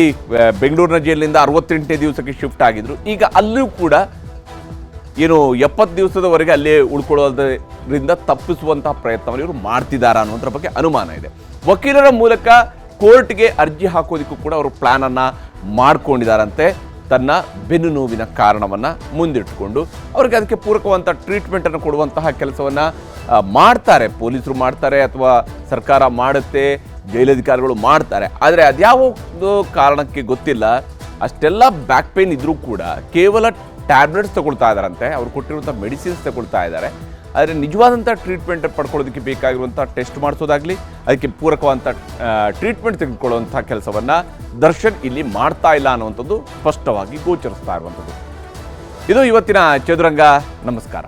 [SPEAKER 1] ಬೆಂಗಳೂರಿನ ಜೈಲಿನಿಂದ 68 ದಿವಸಕ್ಕೆ ಶಿಫ್ಟ್ ಆಗಿದ್ರು. ಈಗ ಅಲ್ಲೂ ಕೂಡ ಏನು 70 ದಿವಸದವರೆಗೆ ಅಲ್ಲೇ ಉಳ್ಕೊಳ್ಳೋದ್ರಿಂದ ತಪ್ಪಿಸುವಂತಹ ಪ್ರಯತ್ನವನ್ನು ಇವರು ಮಾಡ್ತಿದ್ದಾರಾ ಅನ್ನೋದ್ರ ಬಗ್ಗೆ ಅನುಮಾನ ಇದೆ. ವಕೀಲರ ಮೂಲಕ ಕೋರ್ಟ್ಗೆ ಅರ್ಜಿ ಹಾಕೋದಕ್ಕೂ ಕೂಡ ಅವರು ಪ್ಲಾನನ್ನು ಮಾಡ್ಕೊಂಡಿದ್ದಾರಂತೆ. ತನ್ನ ಬೆನ್ನು ನೋವಿನ ಕಾರಣವನ್ನು ಮುಂದಿಟ್ಟುಕೊಂಡು ಅವ್ರಿಗೆ ಅದಕ್ಕೆ ಪೂರಕವಂಥ ಟ್ರೀಟ್ಮೆಂಟನ್ನು ಕೊಡುವಂತಹ ಕೆಲಸವನ್ನು ಮಾಡ್ತಾರೆ, ಪೊಲೀಸರು ಮಾಡ್ತಾರೆ ಅಥವಾ ಸರ್ಕಾರ ಮಾಡುತ್ತೆ, ಜೈಲಧಿಕಾರಿಗಳು ಮಾಡ್ತಾರೆ. ಆದರೆ ಅದ್ಯಾವುದು ಕಾರಣಕ್ಕೆ ಗೊತ್ತಿಲ್ಲ, ಅಷ್ಟೆಲ್ಲ ಬ್ಯಾಕ್ ಪೇನ್ ಇದ್ರೂ ಕೂಡ ಕೇವಲ ಟ್ಯಾಬ್ಲೆಟ್ಸ್ ತಗೊಳ್ತಾ ಇದ್ದಾರಂತೆ, ಅವ್ರು ಕೊಟ್ಟಿರುವಂಥ ಮೆಡಿಸಿನ್ಸ್ ತಗೊಳ್ತಾ ಇದ್ದಾರೆ. ಆದರೆ ನಿಜವಾದಂಥ ಟ್ರೀಟ್ಮೆಂಟ್ ಪಡ್ಕೊಳ್ಳೋದಕ್ಕೆ ಬೇಕಾಗಿರುವಂಥ ಟೆಸ್ಟ್ ಮಾಡಿಸೋದಾಗಲಿ ಅದಕ್ಕೆ ಪೂರಕವಂಥ ಟ್ರೀಟ್ಮೆಂಟ್ ತೆಗೆದುಕೊಳ್ಳುವಂಥ ಕೆಲಸವನ್ನು ದರ್ಶನ್ ಇಲ್ಲಿ ಮಾಡ್ತಾ ಇಲ್ಲ ಅನ್ನುವಂಥದ್ದು ಸ್ಪಷ್ಟವಾಗಿ ಗೋಚರಿಸ್ತಾ ಇರುವಂಥದ್ದು. ಇದು ಇವತ್ತಿನ ಚದುರಂಗ. ನಮಸ್ಕಾರ.